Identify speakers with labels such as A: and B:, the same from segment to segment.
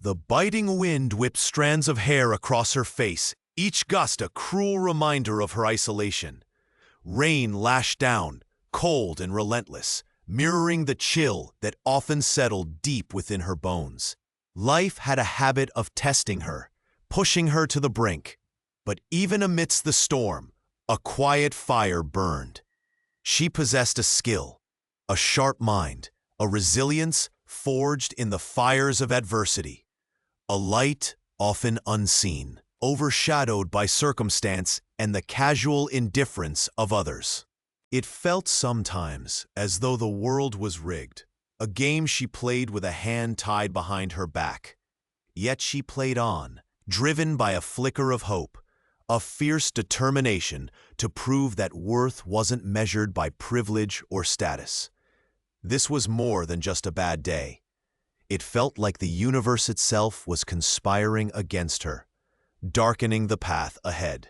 A: The biting wind whipped strands of hair across her face, each gust a cruel reminder of her isolation. Rain lashed down, cold and relentless, mirroring the chill that often settled deep within her bones. Life had a habit of testing her, pushing her to the brink. But even amidst the storm, a quiet fire burned. She possessed a skill, a sharp mind, a resilience forged in the fires of adversity. A light often unseen, overshadowed by circumstance and the casual indifference of others. It felt sometimes as though the world was rigged, a game she played with a hand tied behind her back. Yet she played on, driven by a flicker of hope, a fierce determination to prove that worth wasn't measured by privilege or status. This was more than just a bad day. It felt like the universe itself was conspiring against her, darkening the path ahead.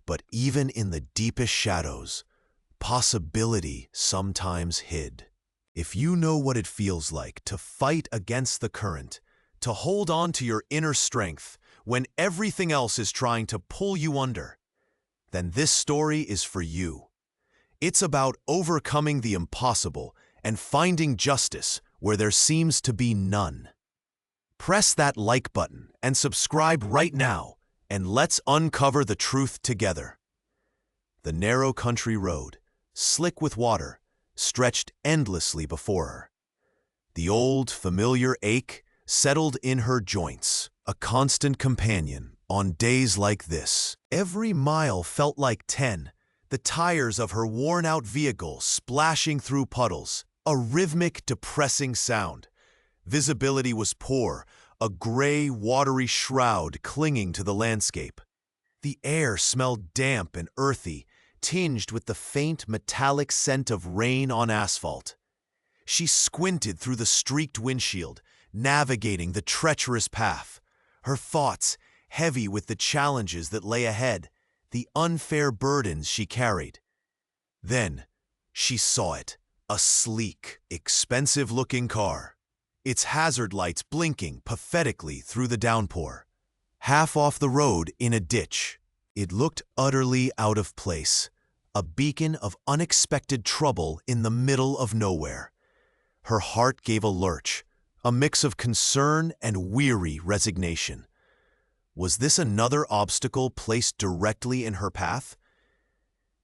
A: But even in the deepest shadows, possibility sometimes hid. If you know what it feels like to fight against the current, to hold on to your inner strength when everything else is trying to pull you under, then this story is for you. It's about overcoming the impossible and finding justice where there seems to be none. Press that like button and subscribe right now, and let's uncover the truth together. The narrow country road, slick with water, stretched endlessly before her. The old, familiar ache settled in her joints, a constant companion on days like this. Every mile felt like 10, the tires of her worn-out vehicle splashing through puddles, a rhythmic, depressing sound. Visibility was poor, a gray, watery shroud clinging to the landscape. The air smelled damp and earthy, tinged with the faint metallic scent of rain on asphalt. She squinted through the streaked windshield, navigating the treacherous path, her thoughts heavy with the challenges that lay ahead, the unfair burdens she carried. Then she saw it, a sleek, expensive-looking car, its hazard lights blinking pathetically through the downpour. Half off the road in a ditch, it looked utterly out of place, a beacon of unexpected trouble in the middle of nowhere. Her heart gave a lurch, a mix of concern and weary resignation. Was this another obstacle placed directly in her path?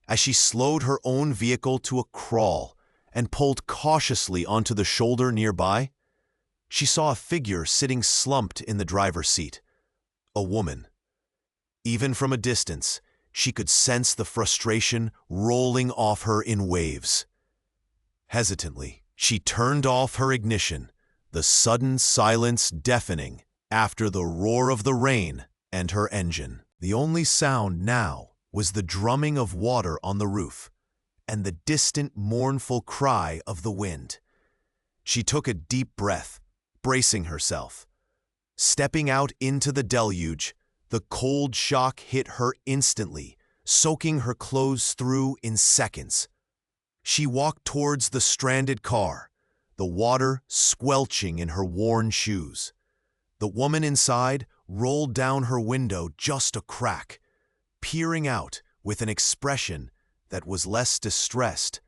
A: As she slowed her own vehicle to a crawl and pulled cautiously onto the shoulder nearby, she saw a figure sitting slumped in the driver's seat, a woman. Even from a distance, she could sense the frustration rolling off her in waves. Hesitantly, she turned off her ignition, the sudden silence deafening after the roar of the rain and her engine. The only sound now was the drumming of water on the roof and the distant mournful cry of the wind. She took a deep breath, bracing herself. Stepping out into the deluge, the cold shock hit her instantly, soaking her clothes through in seconds. She walked towards the stranded car, the water squelching in her worn shoes. The woman inside rolled down her window just a crack, peering out with an expression that was less distressed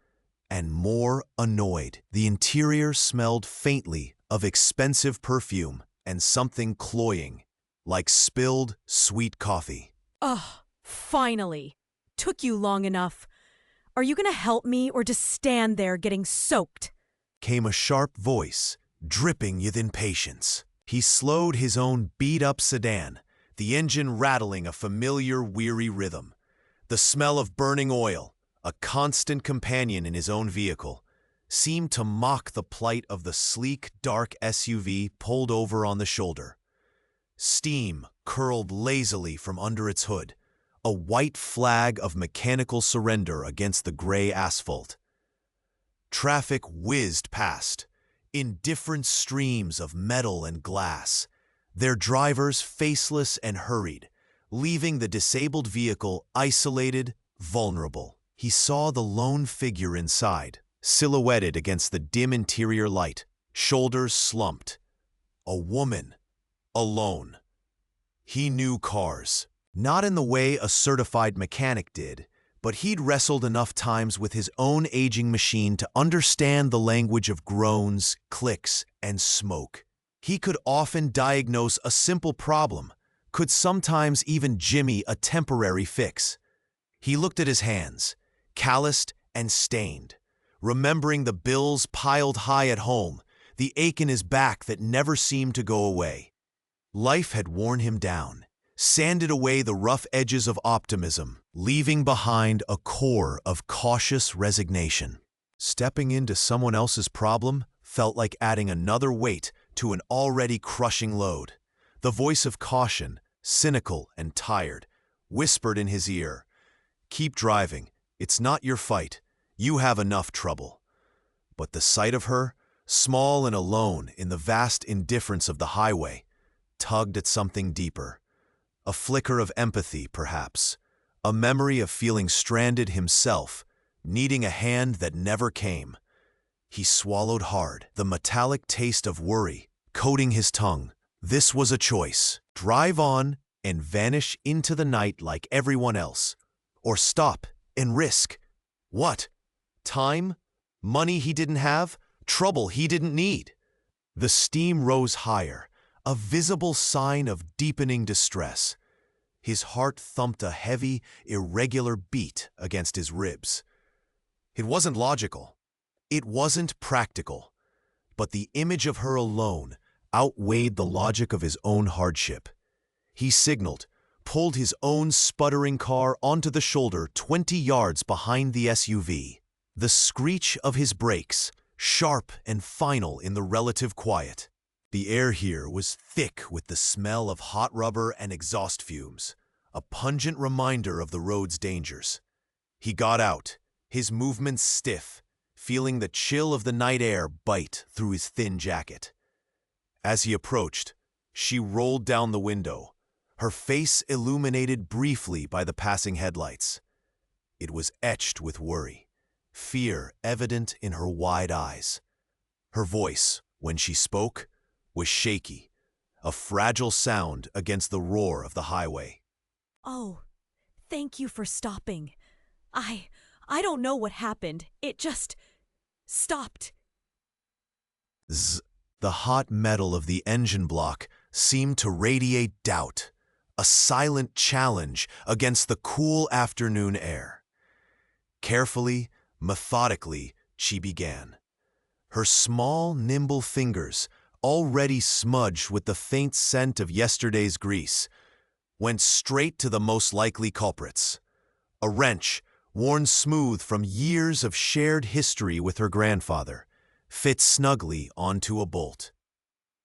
A: and more annoyed. The interior smelled faintly of expensive perfume and something cloying, like spilled sweet coffee.
B: Ugh, finally. Took you long enough. Are you gonna help me or just stand there getting soaked?
A: Came a sharp voice, dripping with impatience. He slowed his own beat-up sedan, the engine rattling a familiar, weary rhythm. The smell of burning oil, a constant companion in his own vehicle, seemed to mock the plight of the sleek, dark SUV pulled over on the shoulder. Steam curled lazily from under its hood, a white flag of mechanical surrender against the gray asphalt. Traffic whizzed past, in different streams of metal and glass, their drivers faceless and hurried, leaving the disabled vehicle isolated, vulnerable. He saw the lone figure inside, silhouetted against the dim interior light, shoulders slumped. A woman, alone. He knew cars, not in the way a certified mechanic did, but he'd wrestled enough times with his own aging machine to understand the language of groans, clicks, and smoke. He could often diagnose a simple problem, could sometimes even jimmy a temporary fix. He looked at his hands, calloused and stained, remembering the bills piled high at home, the ache in his back that never seemed to go away. Life had worn him down, sanded away the rough edges of optimism, leaving behind a core of cautious resignation. Stepping into someone else's problem felt like adding another weight to an already crushing load. The voice of caution, cynical and tired, whispered in his ear, "Keep driving. It's not your fight. You have enough trouble." But the sight of her, small and alone in the vast indifference of the highway, tugged at something deeper. A flicker of empathy, perhaps. A memory of feeling stranded himself, needing a hand that never came. He swallowed hard, the metallic taste of worry coating his tongue. This was a choice. Drive on and vanish into the night like everyone else. Or stop and risk. What? Time? Money he didn't have? Trouble he didn't need? The steam rose higher, a visible sign of deepening distress. His heart thumped a heavy, irregular beat against his ribs. It wasn't logical. It wasn't practical. But the image of her alone outweighed the logic of his own hardship. He signaled, pulled his own sputtering car onto the shoulder 20 yards behind the SUV. The screech of his brakes, sharp and final in the relative quiet. The air here was thick with the smell of hot rubber and exhaust fumes, a pungent reminder of the road's dangers. He got out, his movements stiff, feeling the chill of the night air bite through his thin jacket. As he approached, she rolled down the window, her face illuminated briefly by the passing headlights. It was etched with worry, fear evident in her wide eyes. Her voice, when she spoke, was shaky, a fragile sound against the roar of the highway.
B: Oh, thank you for stopping. I don't know what happened. It just stopped.
A: Zzz. The hot metal of the engine block seemed to radiate doubt, a silent challenge against the cool afternoon air. Carefully, methodically, she began. Her small, nimble fingers, already smudged with the faint scent of yesterday's grease, went straight to the most likely culprits. A wrench, worn smooth from years of shared history with her grandfather, fit snugly onto a bolt.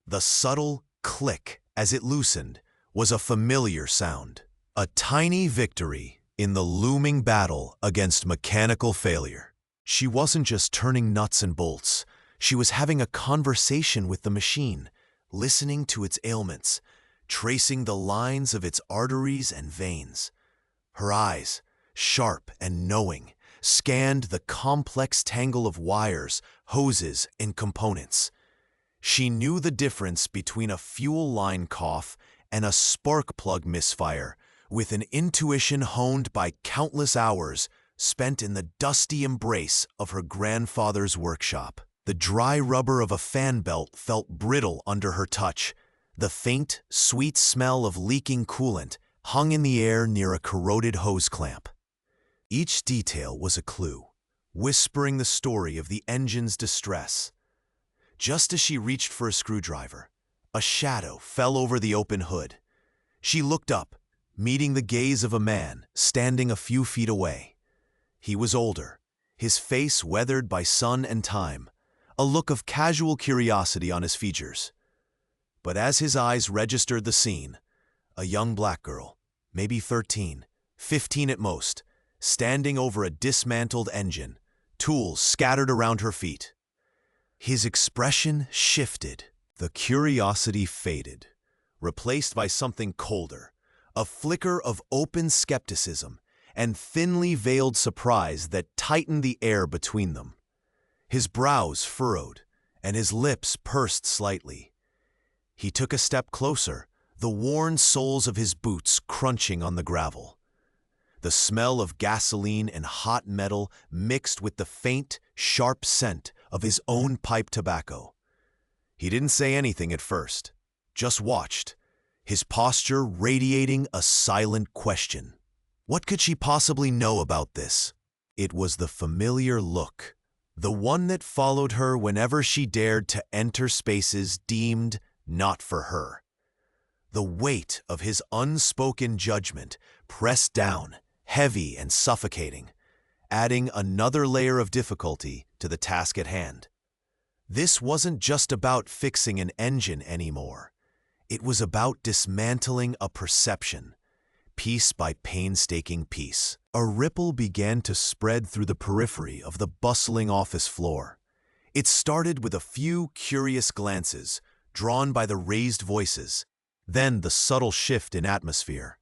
A: The subtle click as it loosened was a familiar sound, a tiny victory in the looming battle against mechanical failure. She wasn't just turning nuts and bolts. She was having a conversation with the machine, listening to its ailments, tracing the lines of its arteries and veins. Her eyes, sharp and knowing, scanned the complex tangle of wires, hoses, and components. She knew the difference between a fuel line cough and a spark plug misfire, with an intuition honed by countless hours spent in the dusty embrace of her grandfather's workshop. The dry rubber of a fan belt felt brittle under her touch. The faint, sweet smell of leaking coolant hung in the air near a corroded hose clamp. Each detail was a clue, whispering the story of the engine's distress. Just as she reached for a screwdriver, a shadow fell over the open hood. She looked up, meeting the gaze of a man standing a few feet away. He was older, his face weathered by sun and time, a look of casual curiosity on his features. But as his eyes registered the scene, a young black girl, maybe 13, 15 at most, standing over a dismantled engine, tools scattered around her feet. His expression shifted. The curiosity faded, replaced by something colder, a flicker of open skepticism and thinly veiled surprise that tightened the air between them. His brows furrowed, and his lips pursed slightly. He took a step closer, the worn soles of his boots crunching on the gravel. The smell of gasoline and hot metal mixed with the faint, sharp scent of his own pipe tobacco. He didn't say anything at first, just watched, his posture radiating a silent question. What could she possibly know about this? It was the familiar look, the one that followed her whenever she dared to enter spaces deemed not for her. The weight of his unspoken judgment pressed down, heavy and suffocating, adding another layer of difficulty to the task at hand. This wasn't just about fixing an engine anymore. It was about dismantling a perception, piece by painstaking piece. A ripple began to spread through the periphery of the bustling office floor. It started with a few curious glances, drawn by the raised voices, then the subtle shift in atmosphere.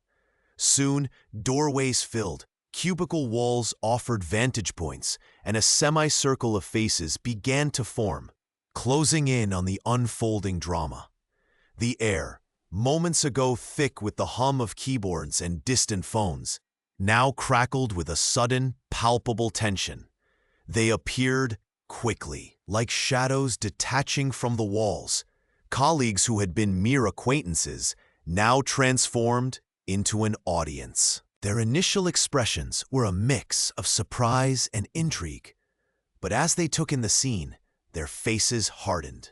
A: Soon, doorways filled, cubicle walls offered vantage points, and a semicircle of faces began to form, closing in on the unfolding drama. The air, moments ago thick with the hum of keyboards and distant phones, now crackled with a sudden, palpable tension. They appeared quickly, like shadows detaching from the walls. Colleagues who had been mere acquaintances now transformed into an audience. Their initial expressions were a mix of surprise and intrigue, but as they took in the scene, their faces hardened.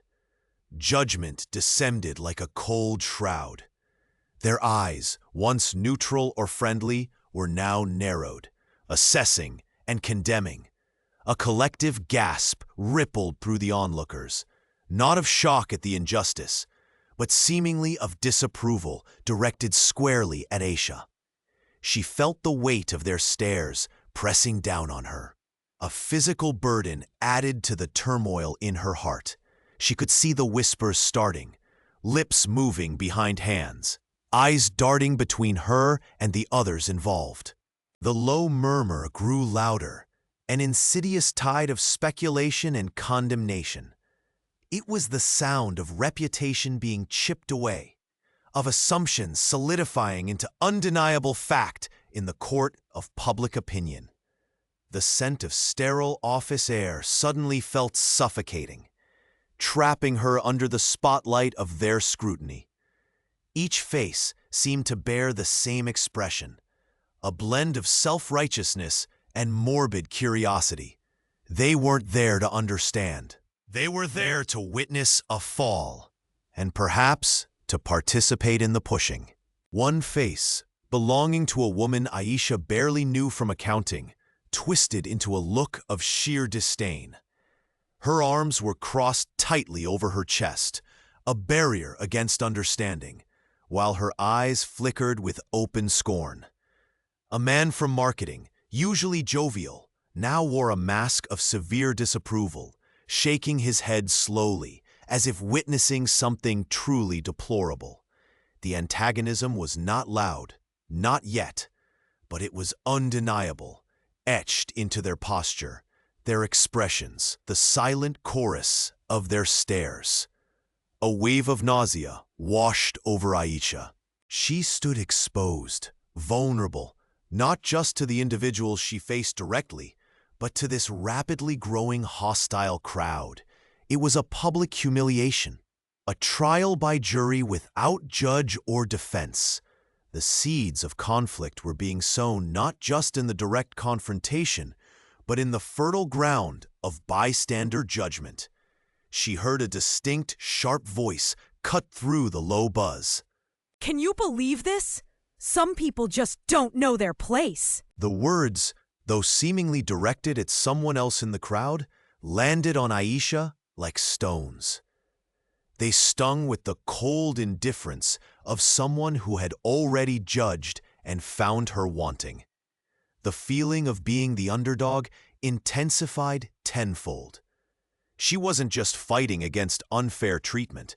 A: Judgment descended like a cold shroud. Their eyes, once neutral or friendly, were now narrowed, assessing and condemning. A collective gasp rippled through the onlookers, not of shock at the injustice, but seemingly of disapproval directed squarely at Aisha. She felt the weight of their stares pressing down on her. A physical burden added to the turmoil in her heart. She could see the whispers starting, lips moving behind hands, eyes darting between her and the others involved. The low murmur grew louder, an insidious tide of speculation and condemnation. It was the sound of reputation being chipped away, of assumptions solidifying into undeniable fact in the court of public opinion. The scent of sterile office air suddenly felt suffocating, trapping her under the spotlight of their scrutiny. Each face seemed to bear the same expression, a blend of self-righteousness and morbid curiosity. They weren't there to understand. They were there to witness a fall, and perhaps to participate in the pushing. One face, belonging to a woman Aisha barely knew from accounting, twisted into a look of sheer disdain. Her arms were crossed tightly over her chest, a barrier against understanding, while her eyes flickered with open scorn. A man from marketing, usually jovial, now wore a mask of severe disapproval, shaking his head slowly, as if witnessing something truly deplorable. The antagonism was not loud, not yet, but it was undeniable, etched into their posture, their expressions, the silent chorus of their stares. A wave of nausea washed over Aisha. She stood exposed, vulnerable, not just to the individuals she faced directly, but to this rapidly growing hostile crowd. It was a public humiliation, a trial by jury without judge or defense. The seeds of conflict were being sown not just in the direct confrontation, but in the fertile ground of bystander judgment. She heard a distinct, sharp voice cut through the low buzz.
B: Can you believe this? Some people just don't know their place.
A: The words, though seemingly directed at someone else in the crowd, landed on Aisha like stones. They stung with the cold indifference of someone who had already judged and found her wanting. The feeling of being the underdog intensified tenfold. She wasn't just fighting against unfair treatment.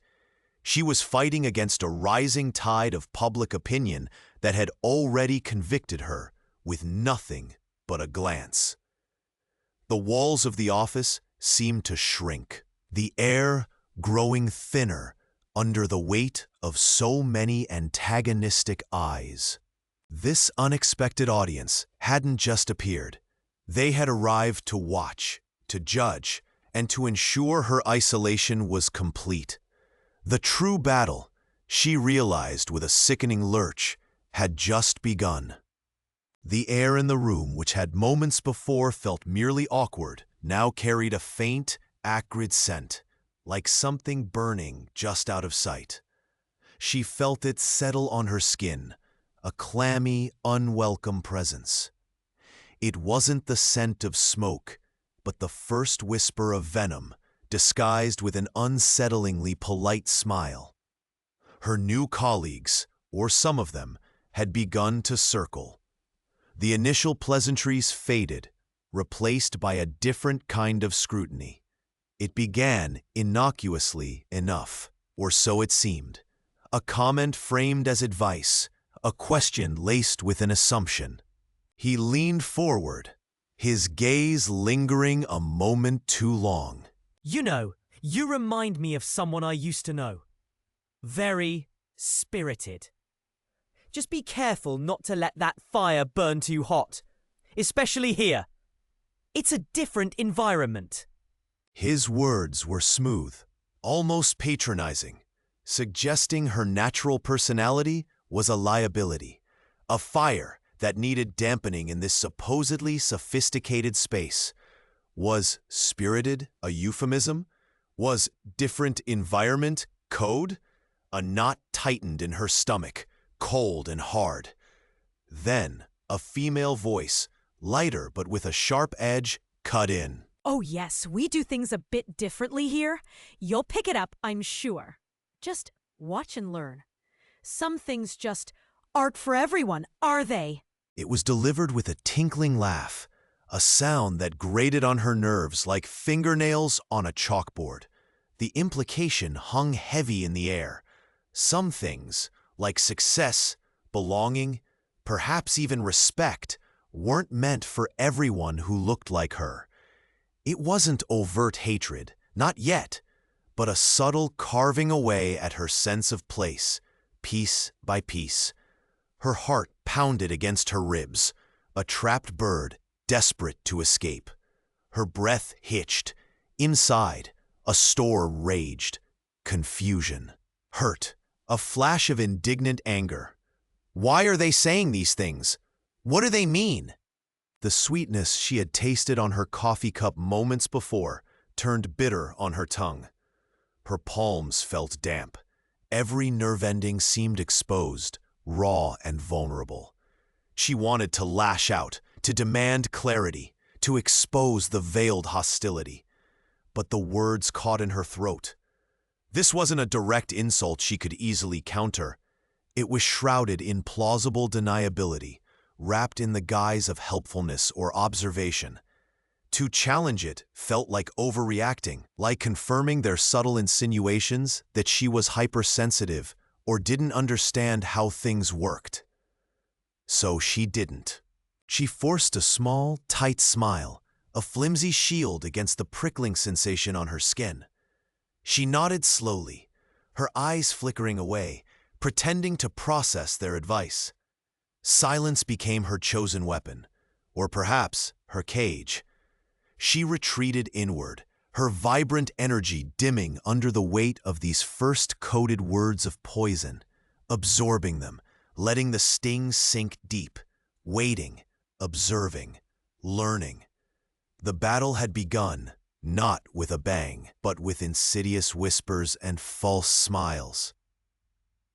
A: She was fighting against a rising tide of public opinion that had already convicted her with nothing but a glance. The walls of the office seemed to shrink, the air growing thinner, under the weight of so many antagonistic eyes. This unexpected audience hadn't just appeared. They had arrived to watch, to judge, and to ensure her isolation was complete. The true battle, she realized with a sickening lurch, had just begun. The air in the room, which had moments before felt merely awkward, now carried a faint, acrid scent, like something burning just out of sight. She felt it settle on her skin, a clammy, unwelcome presence. It wasn't the scent of smoke, but the first whisper of venom, disguised with an unsettlingly polite smile. Her new colleagues, or some of them, had begun to circle. The initial pleasantries faded, replaced by a different kind of scrutiny. It began innocuously enough, or so it seemed. A comment framed as advice, a question laced with an assumption. He leaned forward, his gaze lingering a moment too long.
C: You know, you remind me of someone I used to know. Very spirited. Just be careful not to let that fire burn too hot, especially here. It's a different environment.
A: His words were smooth, almost patronizing, suggesting her natural personality was a liability, a fire that needed dampening in this supposedly sophisticated space. Was spirited a euphemism? Was different environment code? A knot tightened in her stomach, cold and hard. Then a female voice, lighter but with a sharp edge, cut in.
B: Oh yes, we do things a bit differently here. You'll pick it up, I'm sure. Just watch and learn. Some things just aren't for everyone, are they?
A: It was delivered with a tinkling laugh, a sound that grated on her nerves like fingernails on a chalkboard. The implication hung heavy in the air. Some things, like success, belonging, perhaps even respect, weren't meant for everyone who looked like her. It wasn't overt hatred, not yet, but a subtle carving away at her sense of place, piece by piece. Her heart pounded against her ribs, a trapped bird desperate to escape. Her breath hitched. Inside, a storm raged. Confusion, hurt, a flash of indignant anger. Why are they saying these things? What do they mean? The sweetness she had tasted on her coffee cup moments before turned bitter on her tongue. Her palms felt damp. Every nerve ending seemed exposed, raw and vulnerable. She wanted to lash out, to demand clarity, to expose the veiled hostility. But the words caught in her throat. This wasn't a direct insult she could easily counter. It was shrouded in plausible deniability, wrapped in the guise of helpfulness or observation. To challenge it felt like overreacting, like confirming their subtle insinuations that she was hypersensitive or didn't understand how things worked. So she didn't. She forced a small, tight smile, a flimsy shield against the prickling sensation on her skin. She nodded slowly, her eyes flickering away, pretending to process their advice. Silence became her chosen weapon, or perhaps her cage. She retreated inward, her vibrant energy dimming under the weight of these first coded words of poison, absorbing them, letting the sting sink deep, waiting, observing, learning. The battle had begun, not with a bang, but with insidious whispers and false smiles.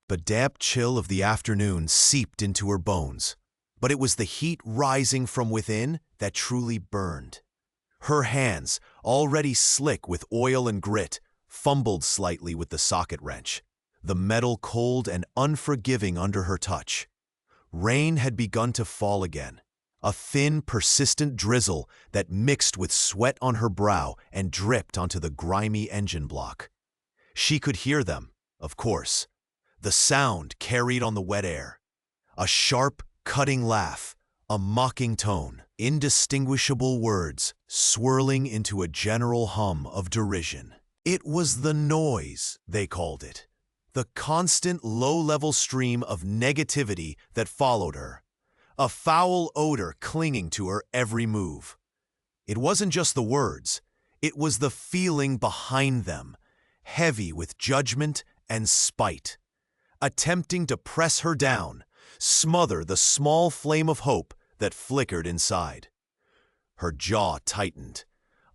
A: The damp chill of the afternoon seeped into her bones, but it was the heat rising from within that truly burned. Her hands, already slick with oil and grit, fumbled slightly with the socket wrench, the metal cold and unforgiving under her touch. Rain had begun to fall again, a thin, persistent drizzle that mixed with sweat on her brow and dripped onto the grimy engine block. She could hear them, of course. The sound carried on the wet air. A sharp, cutting laugh, a mocking tone, indistinguishable words swirling into a general hum of derision. It was the noise, they called it. the constant low-level stream of negativity that followed her, a foul odor clinging to her every move. It wasn't just the words, it was the feeling behind them, heavy with judgment and spite, attempting to press her down, smother the small flame of hope that flickered inside. Her jaw tightened,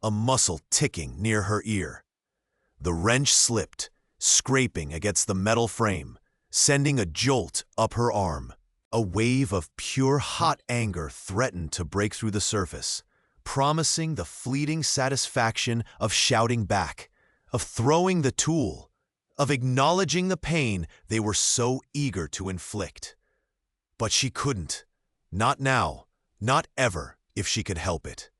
A: a muscle ticking near her ear. The wrench slipped, scraping against the metal frame, sending a jolt up her arm. A wave of pure hot anger threatened to break through the surface, promising the fleeting satisfaction of shouting back, of throwing the tool, of acknowledging the pain they were so eager to inflict. But she couldn't. Not now, not ever, if she could help it.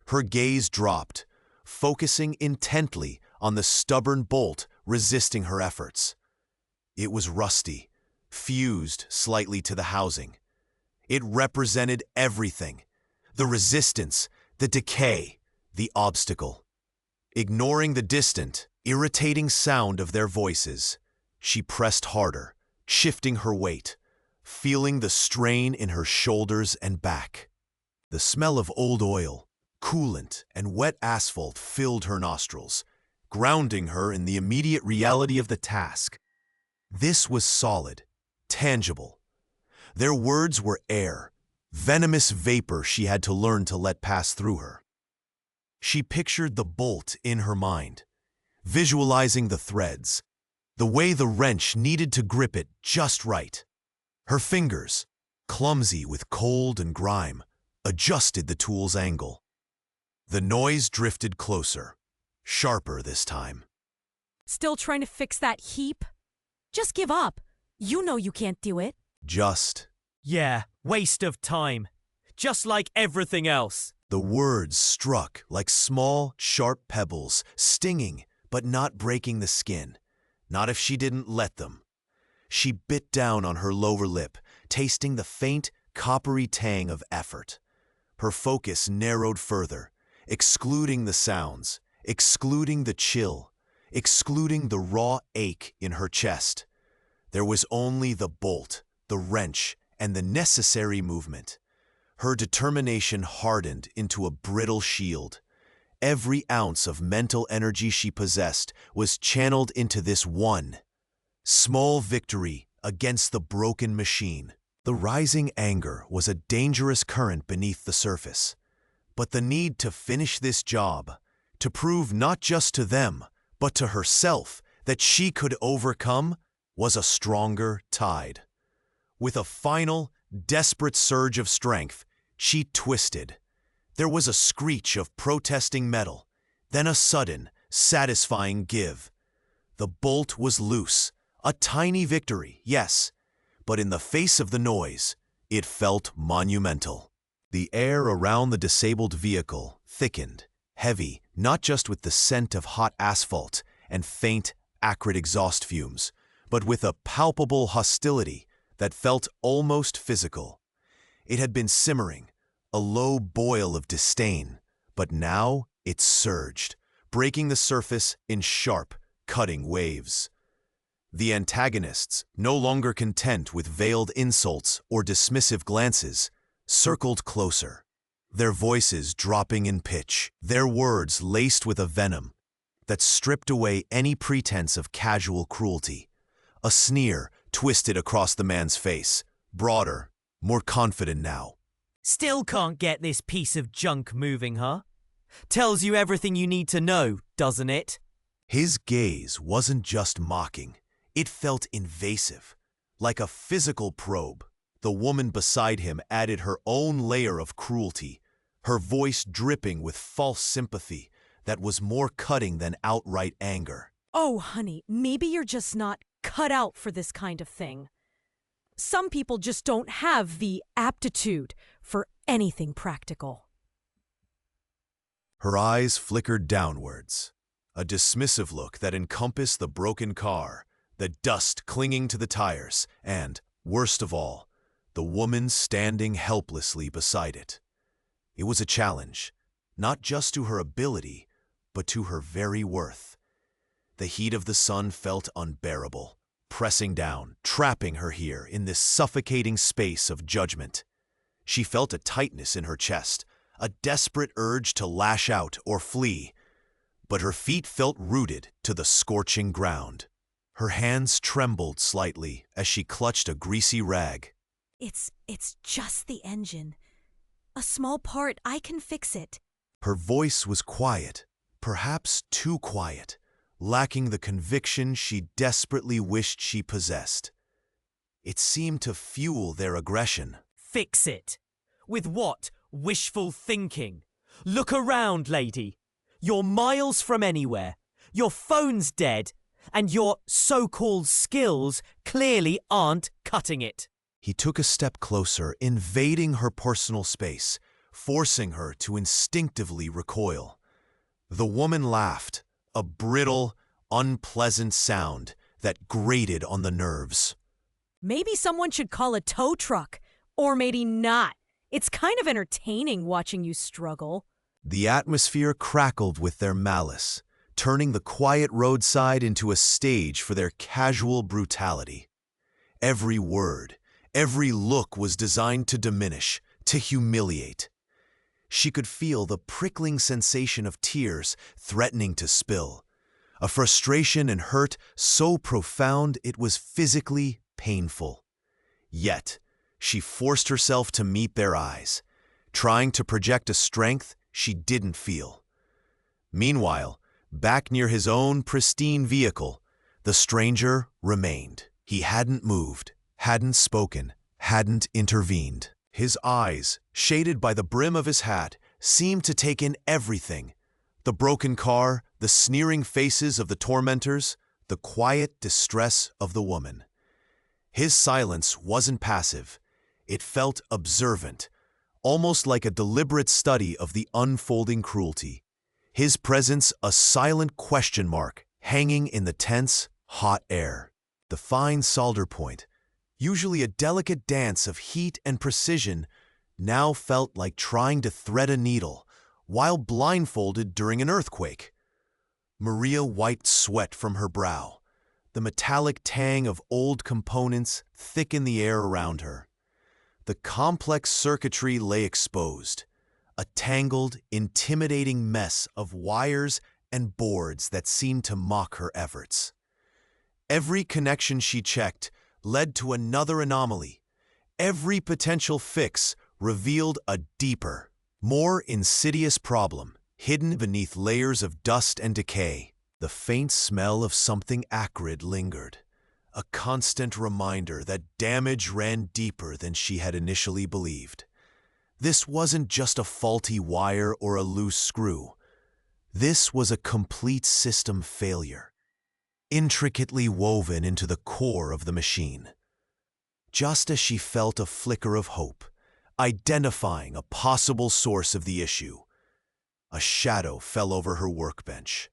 A: Her gaze dropped, focusing intently on the stubborn bolt resisting her efforts. It was rusty, fused slightly to the housing. It represented everything: the resistance, the decay, the obstacle. Ignoring the distant, irritating sound of their voices, she pressed harder, shifting her weight, feeling the strain in her shoulders and back. The smell of old oil, coolant, and wet asphalt filled her nostrils, grounding her in the immediate reality of the task. This was solid, tangible. Their words were air, venomous vapor she had to learn to let pass through her. She pictured the bolt in her mind, visualizing the threads, the way the wrench needed to grip it just right. Her fingers, clumsy with cold and grime, adjusted the tool's angle. The noise drifted closer, sharper this time.
B: Still trying to fix that heap? Just give up. You know you can't do it.
C: Yeah, waste of time. Just like everything else.
A: The words struck like small, sharp pebbles, stinging but not breaking the skin. Not if she didn't let them. She bit down on her lower lip, tasting the faint, coppery tang of effort. Her focus narrowed further, excluding the sounds, excluding the chill, excluding the raw ache in her chest. There was only the bolt, the wrench, and the necessary movement. Her determination hardened into a brittle shield. Every ounce of mental energy she possessed was channeled into this one small victory against the broken machine. The rising anger was a dangerous current beneath the surface. But the need to finish this job, to prove not just to them, but to herself that she could overcome, was a stronger tide. With a final, desperate surge of strength, she twisted. There was a screech of protesting metal, then a sudden, satisfying give. The bolt was loose, a tiny victory, yes, but in the face of the noise, it felt monumental. The air around the disabled vehicle thickened, heavy, not just with the scent of hot asphalt and faint, acrid exhaust fumes, but with a palpable hostility that felt almost physical. It had been simmering, a low boil of disdain, but now it surged, breaking the surface in sharp, cutting waves. The antagonists, no longer content with veiled insults or dismissive glances, circled closer, their voices dropping in pitch, their words laced with a venom that stripped away any pretense of casual cruelty. A sneer twisted across the man's face, broader, more confident now.
C: Still can't get this piece of junk moving, huh? Tells you everything you need to know, doesn't it?
A: His gaze wasn't just mocking. It felt invasive, like a physical probe. The woman beside him added her own layer of cruelty, her voice dripping with false sympathy that was more cutting than outright anger.
B: Oh, honey, maybe you're just not cut out for this kind of thing. Some people just don't have the aptitude for anything practical.
A: Her eyes flickered downwards, a dismissive look that encompassed the broken car, the dust clinging to the tires, and, worst of all, the woman standing helplessly beside it. It was a challenge, not just to her ability, but to her very worth. The heat of the sun felt unbearable, pressing down, trapping her here in this suffocating space of judgment. She felt a tightness in her chest, a desperate urge to lash out or flee, but her feet felt rooted to the scorching ground. Her hands trembled slightly as she clutched a greasy rag.
B: It's just the engine. A small part, I can fix it.
A: Her voice was quiet, perhaps too quiet, lacking the conviction she desperately wished she possessed. It seemed to fuel their aggression.
C: Fix it. With what? Wishful thinking. Look around, lady. You're miles from anywhere. Your phone's dead, and your so-called skills clearly aren't cutting it.
A: He took a step closer, invading her personal space, forcing her to instinctively recoil. The woman laughed, a brittle, unpleasant sound that grated on the nerves.
B: Maybe someone should call a tow truck. Or maybe not. It's kind of entertaining watching you struggle.
A: The atmosphere crackled with their malice, turning the quiet roadside into a stage for their casual brutality. Every word, every look was designed to diminish, to humiliate. She could feel the prickling sensation of tears threatening to spill, a frustration and hurt so profound it was physically painful. Yet, she forced herself to meet their eyes, trying to project a strength she didn't feel. Meanwhile, back near his own pristine vehicle, the stranger remained. He hadn't moved, hadn't spoken, hadn't intervened. His eyes, shaded by the brim of his hat, seemed to take in everything. The broken car, the sneering faces of the tormentors, the quiet distress of the woman. His silence wasn't passive. It felt observant, almost like a deliberate study of the unfolding cruelty. His presence a silent question mark hanging in the tense, hot air. The fine solder point, usually a delicate dance of heat and precision, now felt like trying to thread a needle while blindfolded during an earthquake. Maria wiped sweat from her brow. The metallic tang of old components thick in the air around her. The complex circuitry lay exposed, a tangled, intimidating mess of wires and boards that seemed to mock her efforts. Every connection she checked led to another anomaly. Every potential fix revealed a deeper, more insidious problem, hidden beneath layers of dust and decay. The faint smell of something acrid lingered, a constant reminder that damage ran deeper than she had initially believed. This wasn't just a faulty wire or a loose screw. This was a complete system failure, intricately woven into the core of the machine. Just as she felt a flicker of hope, identifying a possible source of the issue, a shadow fell over her workbench.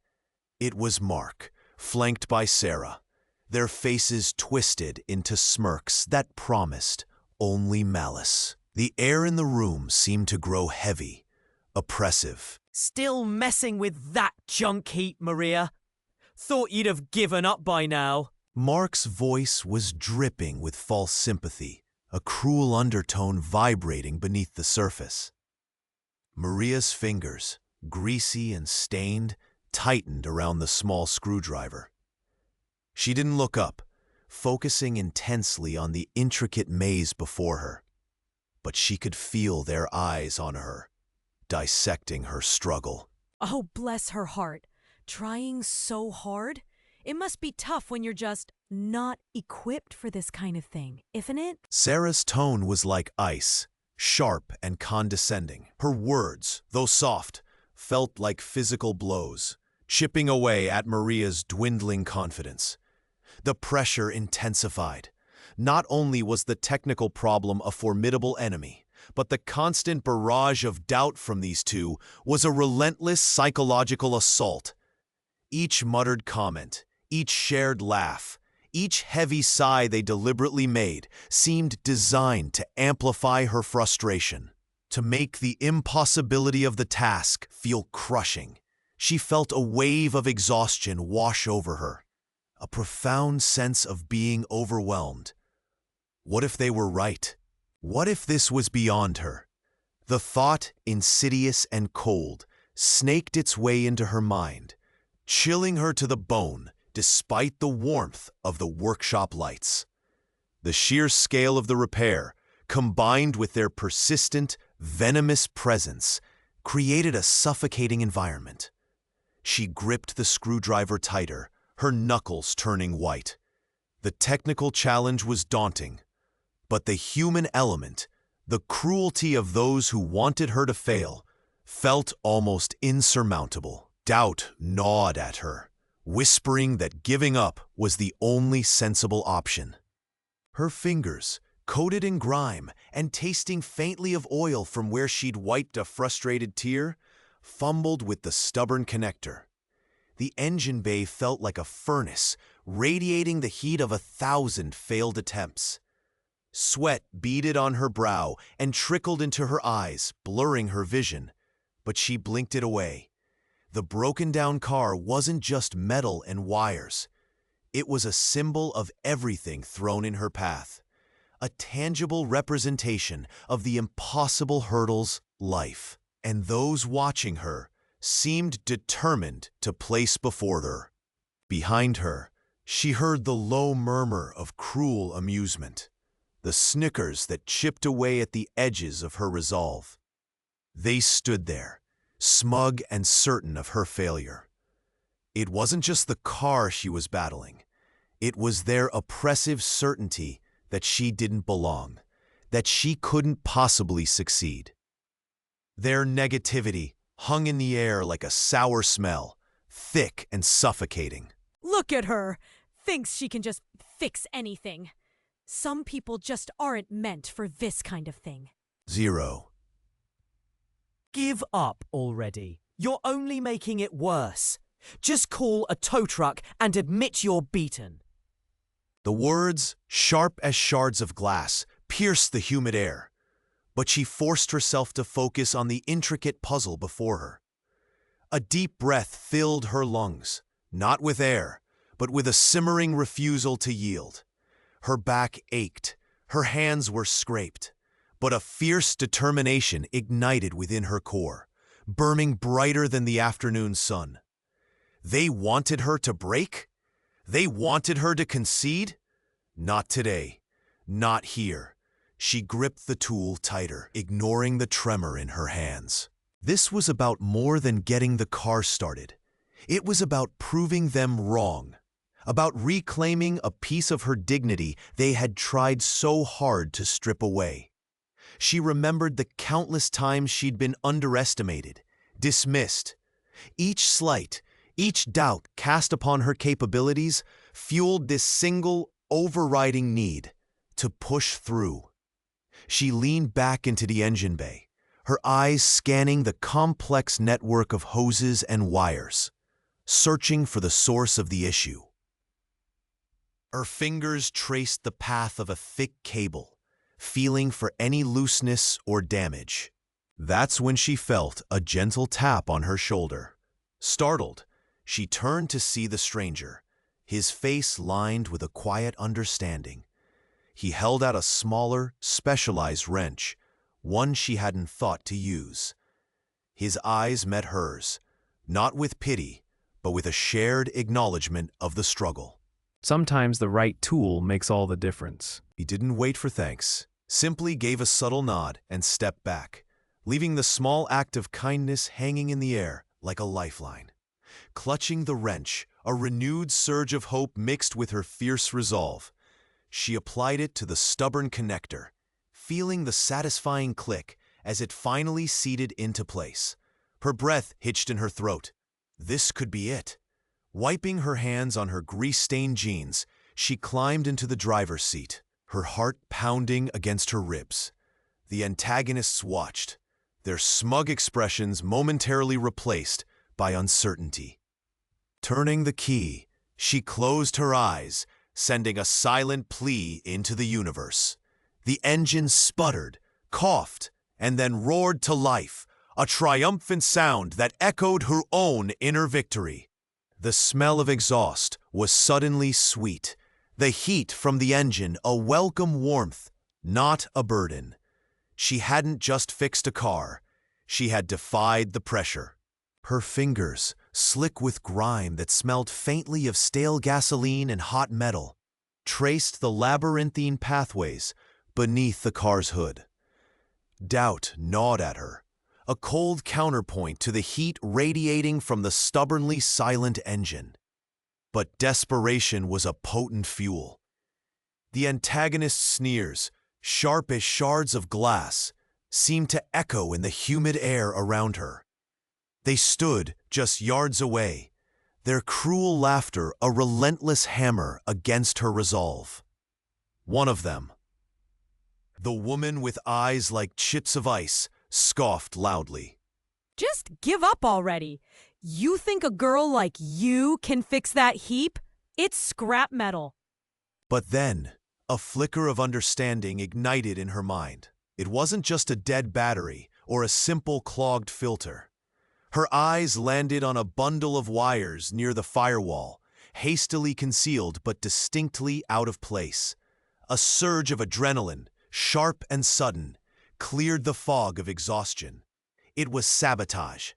A: It was Mark, flanked by Sarah, their faces twisted into smirks that promised only malice. The air in the room seemed to grow heavy, oppressive.
C: Still messing with that junk heap, Maria? Thought you'd have given up by now.
A: Mark's voice was dripping with false sympathy, a cruel undertone vibrating beneath the surface. Maria's fingers, greasy and stained, tightened around the small screwdriver. She didn't look up, focusing intensely on the intricate maze before her. But she could feel their eyes on her, dissecting her struggle.
B: Oh, bless her heart. Trying so hard? It must be tough when you're just not equipped for this kind of thing, isn't it?
A: Sarah's tone was like ice, sharp and condescending. Her words, though soft, felt like physical blows, chipping away at Maria's dwindling confidence. The pressure intensified. Not only was the technical problem a formidable enemy, but the constant barrage of doubt from these two was a relentless psychological assault. Each muttered comment, each shared laugh, each heavy sigh they deliberately made seemed designed to amplify her frustration, to make the impossibility of the task feel crushing. She felt a wave of exhaustion wash over her, a profound sense of being overwhelmed. What if they were right? What if this was beyond her? The thought, insidious and cold, snaked its way into her mind, chilling her to the bone despite the warmth of the workshop lights. The sheer scale of the repair, combined with their persistent, venomous presence, created a suffocating environment. She gripped the screwdriver tighter, her knuckles turning white. The technical challenge was daunting, but the human element, the cruelty of those who wanted her to fail, felt almost insurmountable. Doubt gnawed at her, whispering that giving up was the only sensible option. Her fingers, coated in grime and tasting faintly of oil from where she'd wiped a frustrated tear, fumbled with the stubborn connector. The engine bay felt like a furnace, radiating the heat of 1,000 failed attempts. Sweat beaded on her brow and trickled into her eyes, blurring her vision, but she blinked it away. The broken-down car wasn't just metal and wires. It was a symbol of everything thrown in her path, a tangible representation of the impossible hurdles life and those watching her seemed determined to place before her. Behind her, she heard the low murmur of cruel amusement, the snickers that chipped away at the edges of her resolve. They stood there, smug and certain of her failure. It wasn't just the car she was battling. It was their oppressive certainty that she didn't belong, that she couldn't possibly succeed. Their negativity hung in the air like a sour smell, thick and suffocating.
B: Look at her! Thinks she can just fix anything. Some people just aren't meant for this kind of thing.
A: 0.
C: Give up already. You're only making it worse. Just call a tow truck and admit you're beaten.
A: The words, sharp as shards of glass, pierced the humid air, but she forced herself to focus on the intricate puzzle before her. A deep breath filled her lungs, not with air, but with a simmering refusal to yield. Her back ached, her hands were scraped, but a fierce determination ignited within her core, burning brighter than the afternoon sun. They wanted her to break? They wanted her to concede? Not today. Not here. She gripped the tool tighter, ignoring the tremor in her hands. This was about more than getting the car started. It was about proving them wrong, about reclaiming a piece of her dignity they had tried so hard to strip away. She remembered the countless times she'd been underestimated, dismissed. Each slight, each doubt cast upon her capabilities fueled this single, overriding need to push through. She leaned back into the engine bay, her eyes scanning the complex network of hoses and wires, searching for the source of the issue. Her fingers traced the path of a thick cable, feeling for any looseness or damage. That's when she felt a gentle tap on her shoulder. Startled, she turned to see the stranger, his face lined with a quiet understanding. He held out a smaller, specialized wrench, one she hadn't thought to use. His eyes met hers, not with pity, but with a shared acknowledgement of the struggle.
D: Sometimes the right tool makes all the difference.
A: He didn't wait for thanks, simply gave a subtle nod and stepped back, leaving the small act of kindness hanging in the air like a lifeline. Clutching the wrench, a renewed surge of hope mixed with her fierce resolve. She applied it to the stubborn connector, feeling the satisfying click as it finally seated into place. Her breath hitched in her throat. This could be it. Wiping her hands on her grease-stained jeans, she climbed into the driver's seat, her heart pounding against her ribs. The antagonists watched, their smug expressions momentarily replaced by uncertainty. Turning the key, she closed her eyes, sending a silent plea into the universe. The engine sputtered, coughed, and then roared to life, a triumphant sound that echoed her own inner victory. The smell of exhaust was suddenly sweet, the heat from the engine a welcome warmth, not a burden. She hadn't just fixed a car, she had defied the pressure. Her fingers, slick with grime that smelled faintly of stale gasoline and hot metal, traced the labyrinthine pathways beneath the car's hood. Doubt gnawed at her, a cold counterpoint to the heat radiating from the stubbornly silent engine. But desperation was a potent fuel. The antagonist's sneers, sharp as shards of glass, seemed to echo in the humid air around her. They stood just yards away, their cruel laughter a relentless hammer against her resolve. One of them, the woman with eyes like chips of ice, scoffed loudly.
B: Just give up already. You think a girl like you can fix that heap? It's scrap metal.
A: But then, a flicker of understanding ignited in her mind. It wasn't just a dead battery or a simple clogged filter. Her eyes landed on a bundle of wires near the firewall, hastily concealed but distinctly out of place. A surge of adrenaline, sharp and sudden, cleared the fog of exhaustion. It was sabotage.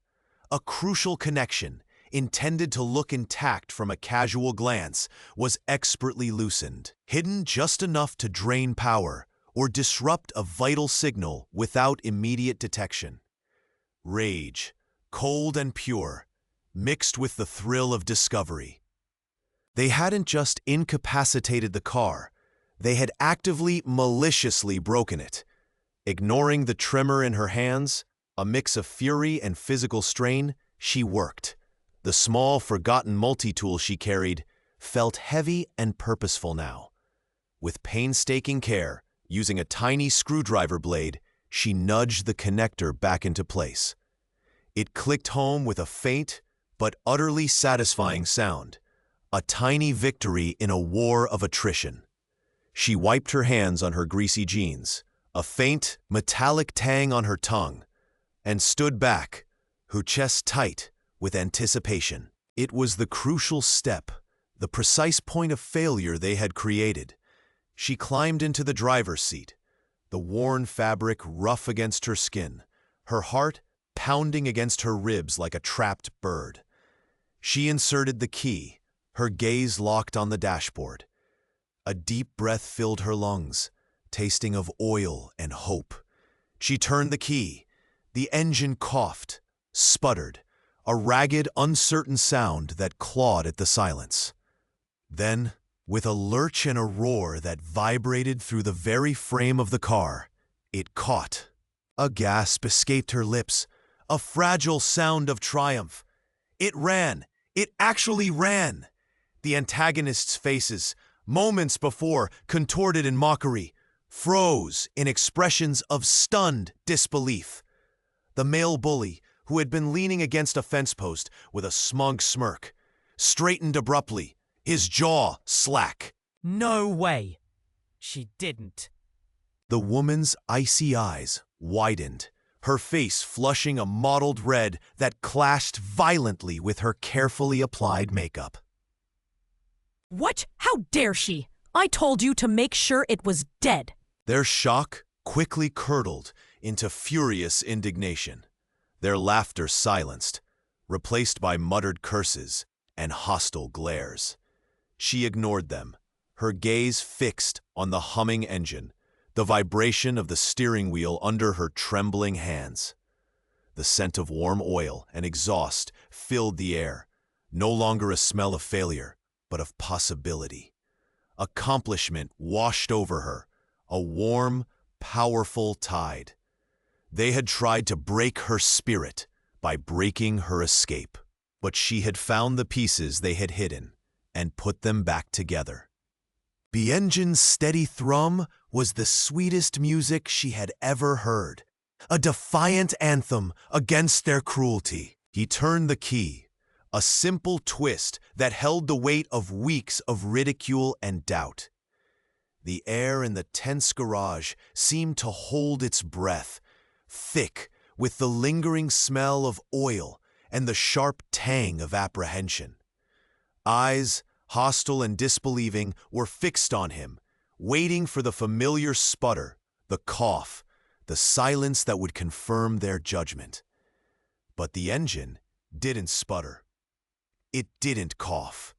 A: A crucial connection, intended to look intact from a casual glance, was expertly loosened, hidden just enough to drain power or disrupt a vital signal without immediate detection. Rage, cold and pure, mixed with the thrill of discovery. They hadn't just incapacitated the car, they had actively, maliciously broken it. Ignoring the tremor in her hands, a mix of fury and physical strain, she worked. The small, forgotten multi-tool she carried felt heavy and purposeful now. With painstaking care, using a tiny screwdriver blade, she nudged the connector back into place. It clicked home with a faint but utterly satisfying sound, a tiny victory in a war of attrition. She wiped her hands on her greasy jeans, a faint, metallic tang on her tongue, and stood back, her chest tight with anticipation. It was the crucial step, the precise point of failure they had created. She climbed into the driver's seat, the worn fabric rough against her skin, her heart pounding against her ribs like a trapped bird. She inserted the key, her gaze locked on the dashboard. A deep breath filled her lungs, tasting of oil and hope. She turned the key. The engine coughed, sputtered, a ragged, uncertain sound that clawed at the silence. Then, with a lurch and a roar that vibrated through the very frame of the car, it caught. A gasp escaped her lips, a fragile sound of triumph. It ran. It actually ran. The antagonists' faces, moments before contorted in mockery, froze in expressions of stunned disbelief. The male bully, who had been leaning against a fence post with a smug smirk, straightened abruptly, his jaw slack.
C: No way. She didn't.
A: The woman's icy eyes widened, her face flushing a mottled red that clashed violently with her carefully applied makeup.
B: What? How dare she? I told you to make sure it was dead.
A: Their shock quickly curdled into furious indignation, their laughter silenced, replaced by muttered curses and hostile glares. She ignored them, her gaze fixed on the humming engine, the vibration of the steering wheel under her trembling hands. The scent of warm oil and exhaust filled the air, no longer a smell of failure, but of possibility. Accomplishment washed over her, a warm, powerful tide. They had tried to break her spirit by breaking her escape, but she had found the pieces they had hidden and put them back together. The engine's steady thrum was the sweetest music she had ever heard, a defiant anthem against their cruelty. He turned the key, a simple twist that held the weight of weeks of ridicule and doubt. The air in the tense garage seemed to hold its breath, thick with the lingering smell of oil and the sharp tang of apprehension. Eyes, hostile and disbelieving, were fixed on him, waiting for the familiar sputter, the cough, the silence that would confirm their judgment. But the engine didn't sputter. It didn't cough.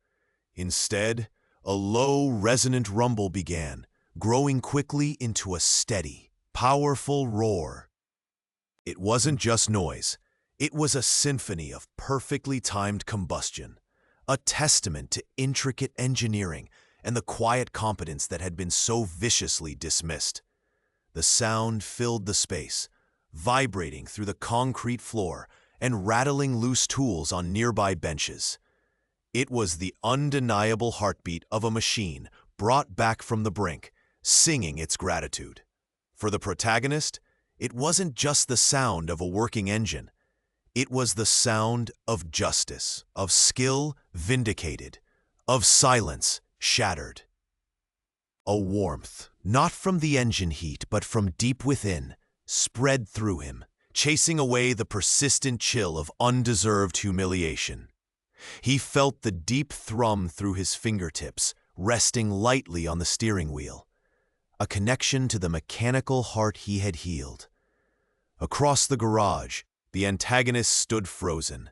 A: Instead, a low, resonant rumble began, growing quickly into a steady, powerful roar. It wasn't just noise. It was a symphony of perfectly timed combustion, a testament to intricate engineering and the quiet competence that had been so viciously dismissed. The sound filled the space, vibrating through the concrete floor and rattling loose tools on nearby benches. It was the undeniable heartbeat of a machine brought back from the brink, singing its gratitude. For the protagonist, it wasn't just the sound of a working engine. It was the sound of justice, of skill vindicated, of silence shattered. A warmth, not from the engine heat but from deep within, spread through him, chasing away the persistent chill of undeserved humiliation. He felt the deep thrum through his fingertips, resting lightly on the steering wheel, a connection to the mechanical heart he had healed. Across the garage, the antagonists stood frozen.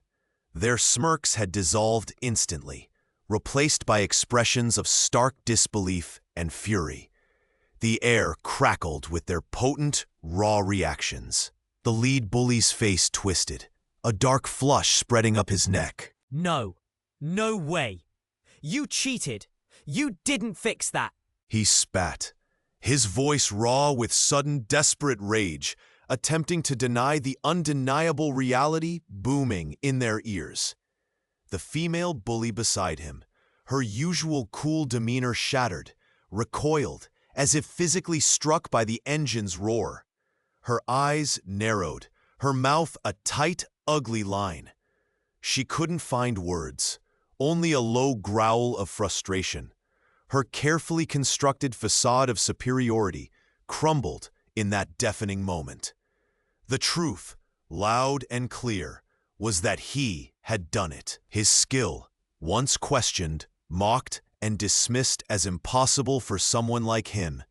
A: Their smirks had dissolved instantly, replaced by expressions of stark disbelief and fury. The air crackled with their potent, raw reactions. The lead bully's face twisted, a dark flush spreading up his neck.
C: No. No way. You cheated. You didn't fix that.
A: He spat, his voice raw with sudden, desperate rage, attempting to deny the undeniable reality booming in their ears. The female bully beside him, her usual cool demeanor shattered, recoiled, as if physically struck by the engine's roar. Her eyes narrowed, her mouth a tight, ugly line. She couldn't find words, only a low growl of frustration. Her carefully constructed facade of superiority crumbled in that deafening moment. The truth, loud and clear, was that he had done it. His skill, once questioned, mocked, and dismissed as impossible for someone like him,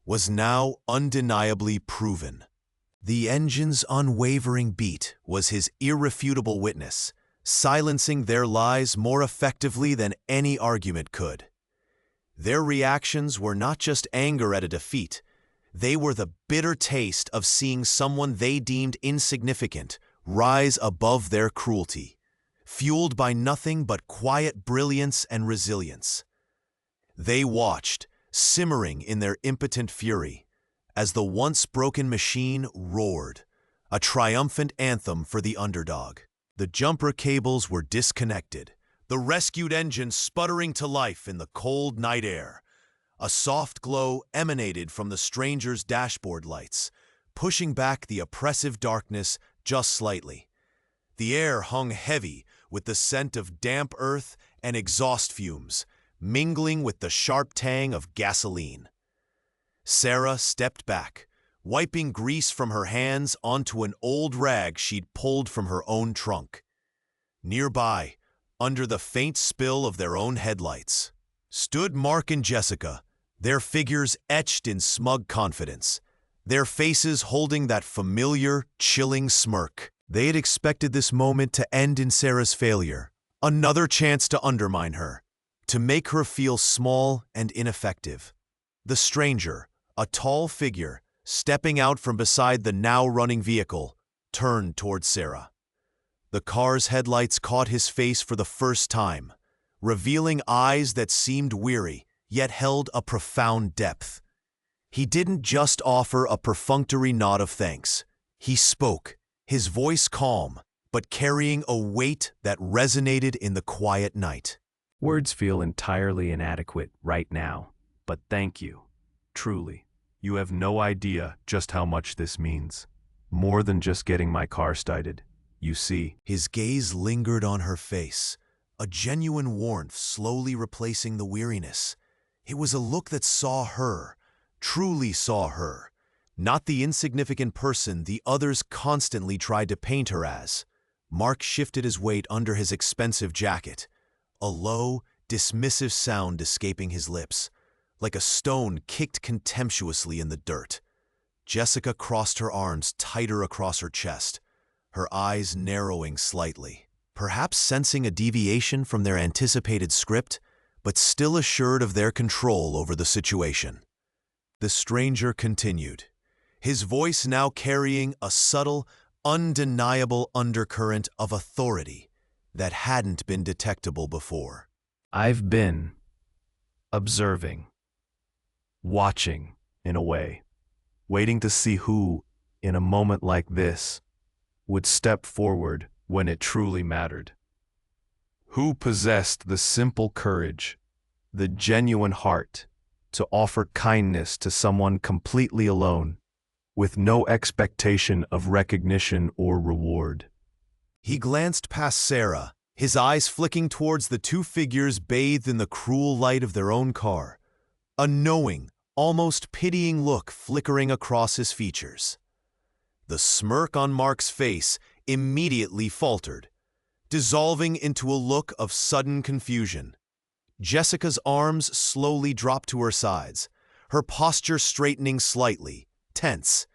A: was now undeniably proven. The engine's unwavering beat was his irrefutable witness, silencing their lies more effectively than any argument could. Their reactions were not just anger at a defeat. They were the bitter taste of seeing someone they deemed insignificant rise above their cruelty, fueled by nothing but quiet brilliance and resilience. They watched, simmering in their impotent fury, as the once broken machine roared, a triumphant anthem for the underdog. The jumper cables were disconnected, the rescued engine sputtering to life in the cold night air. A soft glow emanated from the stranger's dashboard lights, pushing back the oppressive darkness just slightly. The air hung heavy with the scent of damp earth and exhaust fumes, mingling with the sharp tang of gasoline. Sarah stepped back, wiping grease from her hands onto an old rag she'd pulled from her own trunk. Nearby, under the faint spill of their own headlights, stood Mark and Jessica, their figures etched in smug confidence, their faces holding that familiar, chilling smirk. They had expected this moment to end in Sarah's failure, another chance to undermine her, to make her feel small and ineffective. The stranger, a tall figure, stepping out from beside the now-running vehicle, turned toward Sarah. The car's headlights caught his face for the first time, revealing eyes that seemed weary, yet held a profound depth. He didn't just offer a perfunctory nod of thanks. He spoke, his voice calm, but carrying a weight that resonated in the quiet night.
D: Words feel entirely inadequate right now, but thank you. Truly. You have no idea just how much this means. More than just getting my car started. You see.
A: His gaze lingered on her face, a genuine warmth slowly replacing the weariness. It was a look that saw her, truly saw her, not the insignificant person the others constantly tried to paint her as. Mark shifted his weight under his expensive jacket, a low, dismissive sound escaping his lips, like a stone kicked contemptuously in the dirt. Jessica crossed her arms tighter across her chest, her eyes narrowing slightly, perhaps sensing a deviation from their anticipated script, but still assured of their control over the situation. The stranger continued, his voice now carrying a subtle, undeniable undercurrent of authority that hadn't been detectable before.
D: I've been observing, watching, in a way, waiting to see who, in a moment like this, would step forward when it truly mattered. Who possessed the simple courage, the genuine heart, to offer kindness to someone completely alone, with no expectation of recognition or reward.
A: He glanced past Sarah, his eyes flicking towards the two figures bathed in the cruel light of their own car, a knowing, almost pitying look flickering across his features. The smirk on Mark's face immediately faltered, dissolving into a look of sudden confusion. Jessica's arms slowly dropped to her sides, her posture straightening slightly, tense.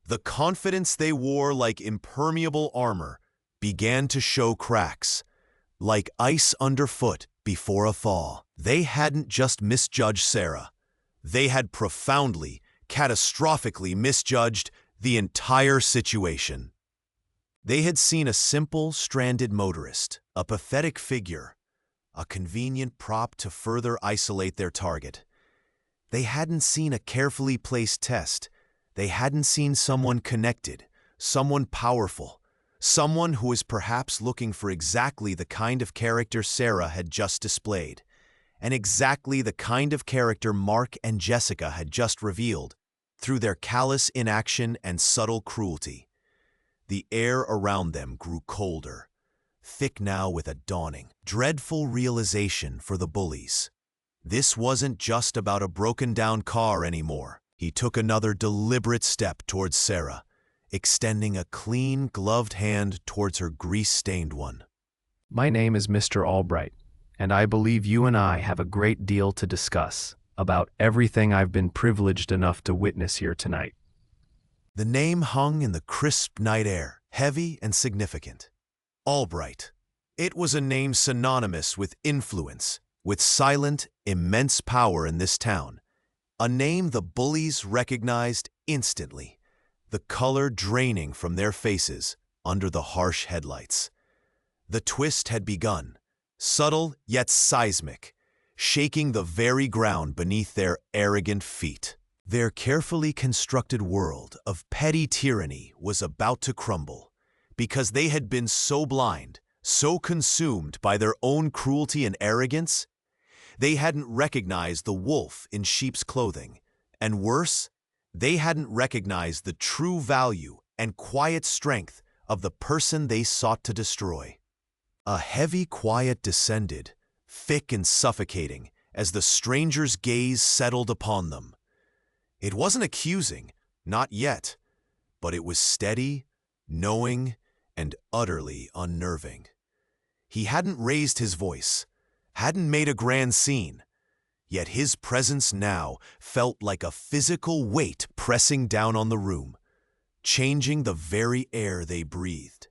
A: The confidence they wore like impermeable armor began to show cracks, like ice underfoot before a fall. They hadn't just misjudged Sarah. They had profoundly, catastrophically misjudged the entire situation. They had seen a simple, stranded motorist, a pathetic figure, a convenient prop to further isolate their target. They hadn't seen a carefully placed test. They hadn't seen someone connected, someone powerful, someone who was perhaps looking for exactly the kind of character Sarah had just displayed, and exactly the kind of character Mark and Jessica had just revealed through their callous inaction and subtle cruelty. The air around them grew colder, thick now with a dawning, dreadful realization for the bullies. This wasn't just about a broken-down car anymore. He took another deliberate step towards Sarah, extending a clean, gloved hand towards her grease-stained one.
D: My name is Mr. Albright, and I believe you and I have a great deal to discuss about everything I've been privileged enough to witness here tonight.
A: The name hung in the crisp night air, heavy and significant. Albright. It was a name synonymous with influence, with silent, immense power in this town. A name the bullies recognized instantly, the color draining from their faces under the harsh headlights. The twist had begun, subtle yet seismic, shaking the very ground beneath their arrogant feet. Their carefully constructed world of petty tyranny was about to crumble, because they had been so blind, so consumed by their own cruelty and arrogance, they hadn't recognized the wolf in sheep's clothing, and worse, they hadn't recognized the true value and quiet strength of the person they sought to destroy. A heavy quiet descended, thick and suffocating, as the stranger's gaze settled upon them. It wasn't accusing, not yet, but it was steady, knowing, and utterly unnerving. He hadn't raised his voice, hadn't made a grand scene, yet his presence now felt like a physical weight pressing down on the room, changing the very air they breathed.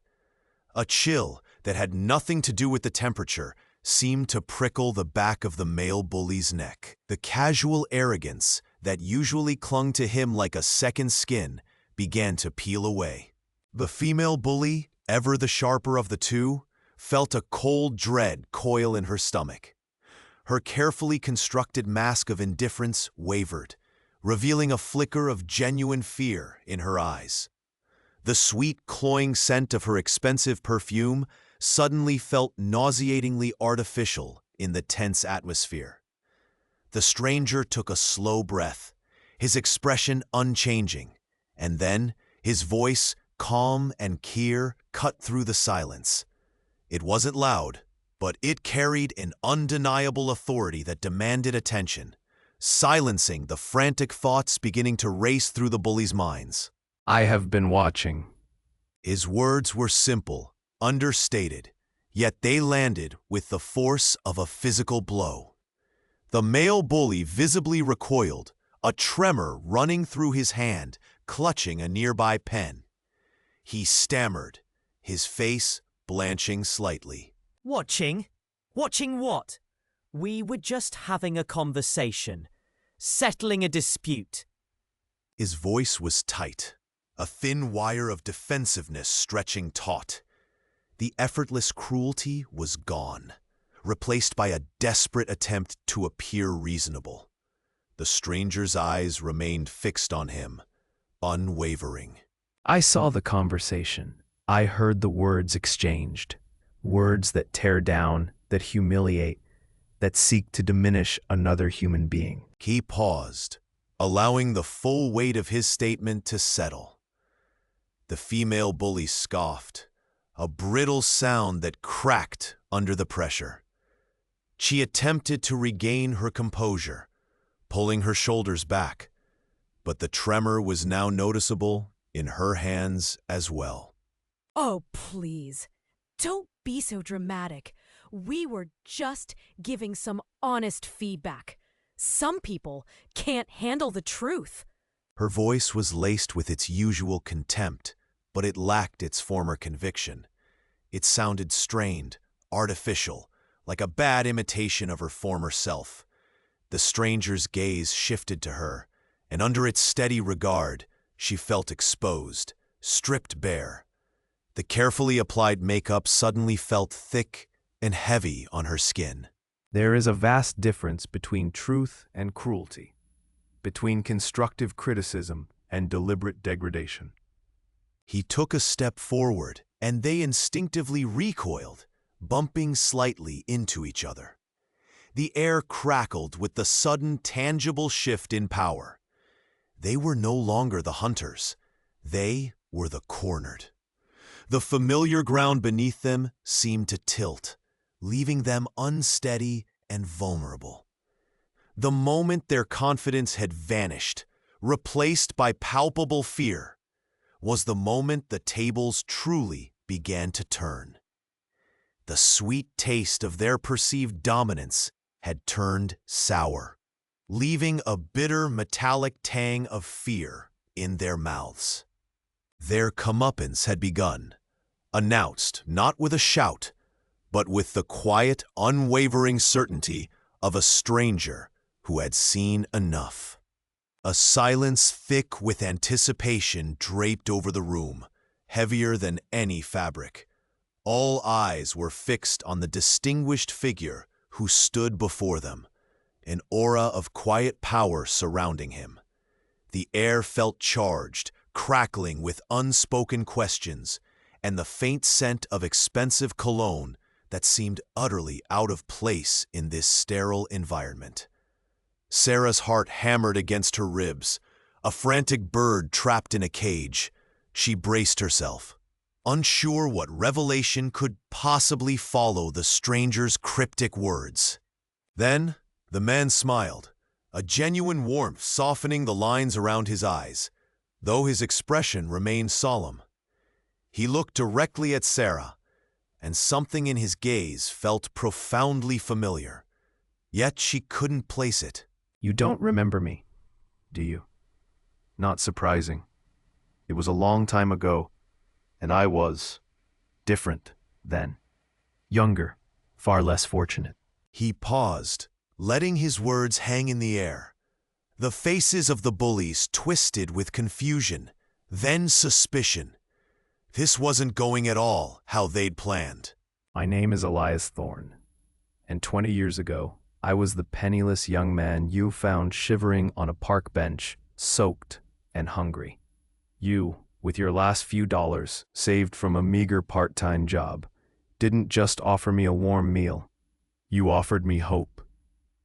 A: A chill that had nothing to do with the temperature seemed to prickle the back of the male bully's neck. The casual arrogance that usually clung to him like a second skin began to peel away. The female bully, ever the sharper of the two, felt a cold dread coil in her stomach. Her carefully constructed mask of indifference wavered, revealing a flicker of genuine fear in her eyes. The sweet, cloying scent of her expensive perfume suddenly felt nauseatingly artificial in the tense atmosphere. The stranger took a slow breath, his expression unchanging, and then, his voice, calm and clear, cut through the silence. It wasn't loud, but it carried an undeniable authority that demanded attention, silencing the frantic thoughts beginning to race through the bullies' minds.
D: I have been watching.
A: His words were simple, understated, yet they landed with the force of a physical blow. The male bully visibly recoiled, a tremor running through his hand, clutching a nearby pen. He stammered, his face blanching slightly.
C: Watching? Watching what? We were just having a conversation, settling a dispute.
A: His voice was tight, a thin wire of defensiveness stretching taut. The effortless cruelty was gone, replaced by a desperate attempt to appear reasonable. The stranger's eyes remained fixed on him, unwavering.
D: I saw the conversation. I heard the words exchanged. Words that tear down, that humiliate, that seek to diminish another human being.
A: He paused, allowing the full weight of his statement to settle. The female bully scoffed, a brittle sound that cracked under the pressure. She attempted to regain her composure, pulling her shoulders back, but the tremor was now noticeable in her hands as well.
B: Oh, please. Don't be so dramatic. We were just giving some honest feedback. Some people can't handle the truth.
A: Her voice was laced with its usual contempt, but it lacked its former conviction. It sounded strained, artificial, like a bad imitation of her former self. The stranger's gaze shifted to her, and under its steady regard, she felt exposed, stripped bare. The carefully applied makeup suddenly felt thick and heavy on her skin.
D: There is a vast difference between truth and cruelty, between constructive criticism and deliberate degradation.
A: He took a step forward, and they instinctively recoiled, bumping slightly into each other. The air crackled with the sudden, tangible shift in power. They were no longer the hunters. They were the cornered. The familiar ground beneath them seemed to tilt, leaving them unsteady and vulnerable. The moment their confidence had vanished, replaced by palpable fear, was the moment the tables truly began to turn. The sweet taste of their perceived dominance had turned sour, leaving a bitter metallic tang of fear in their mouths. Their comeuppance had begun, announced not with a shout, but with the quiet, unwavering certainty of a stranger who had seen enough. A silence thick with anticipation draped over the room, heavier than any fabric. All eyes were fixed on the distinguished figure who stood before them, an aura of quiet power surrounding him. The air felt charged, crackling with unspoken questions, and the faint scent of expensive cologne that seemed utterly out of place in this sterile environment. Sarah's heart hammered against her ribs, a frantic bird trapped in a cage. She braced herself, unsure what revelation could possibly follow the stranger's cryptic words. Then, the man smiled, a genuine warmth softening the lines around his eyes, though his expression remained solemn. He looked directly at Sarah, and something in his gaze felt profoundly familiar, yet she couldn't place it.
D: You don't remember me, do you? Not surprising. It was a long time ago, and I was different then. Younger, far less fortunate.
A: He paused, letting his words hang in the air. The faces of the bullies twisted with confusion, then suspicion. This wasn't going at all how they'd planned.
D: My name is Elias Thorne, and 20 years ago, I was the penniless young man you found shivering on a park bench, soaked and hungry. You, with your last few dollars, saved from a meager part-time job, didn't just offer me a warm meal. You offered me hope.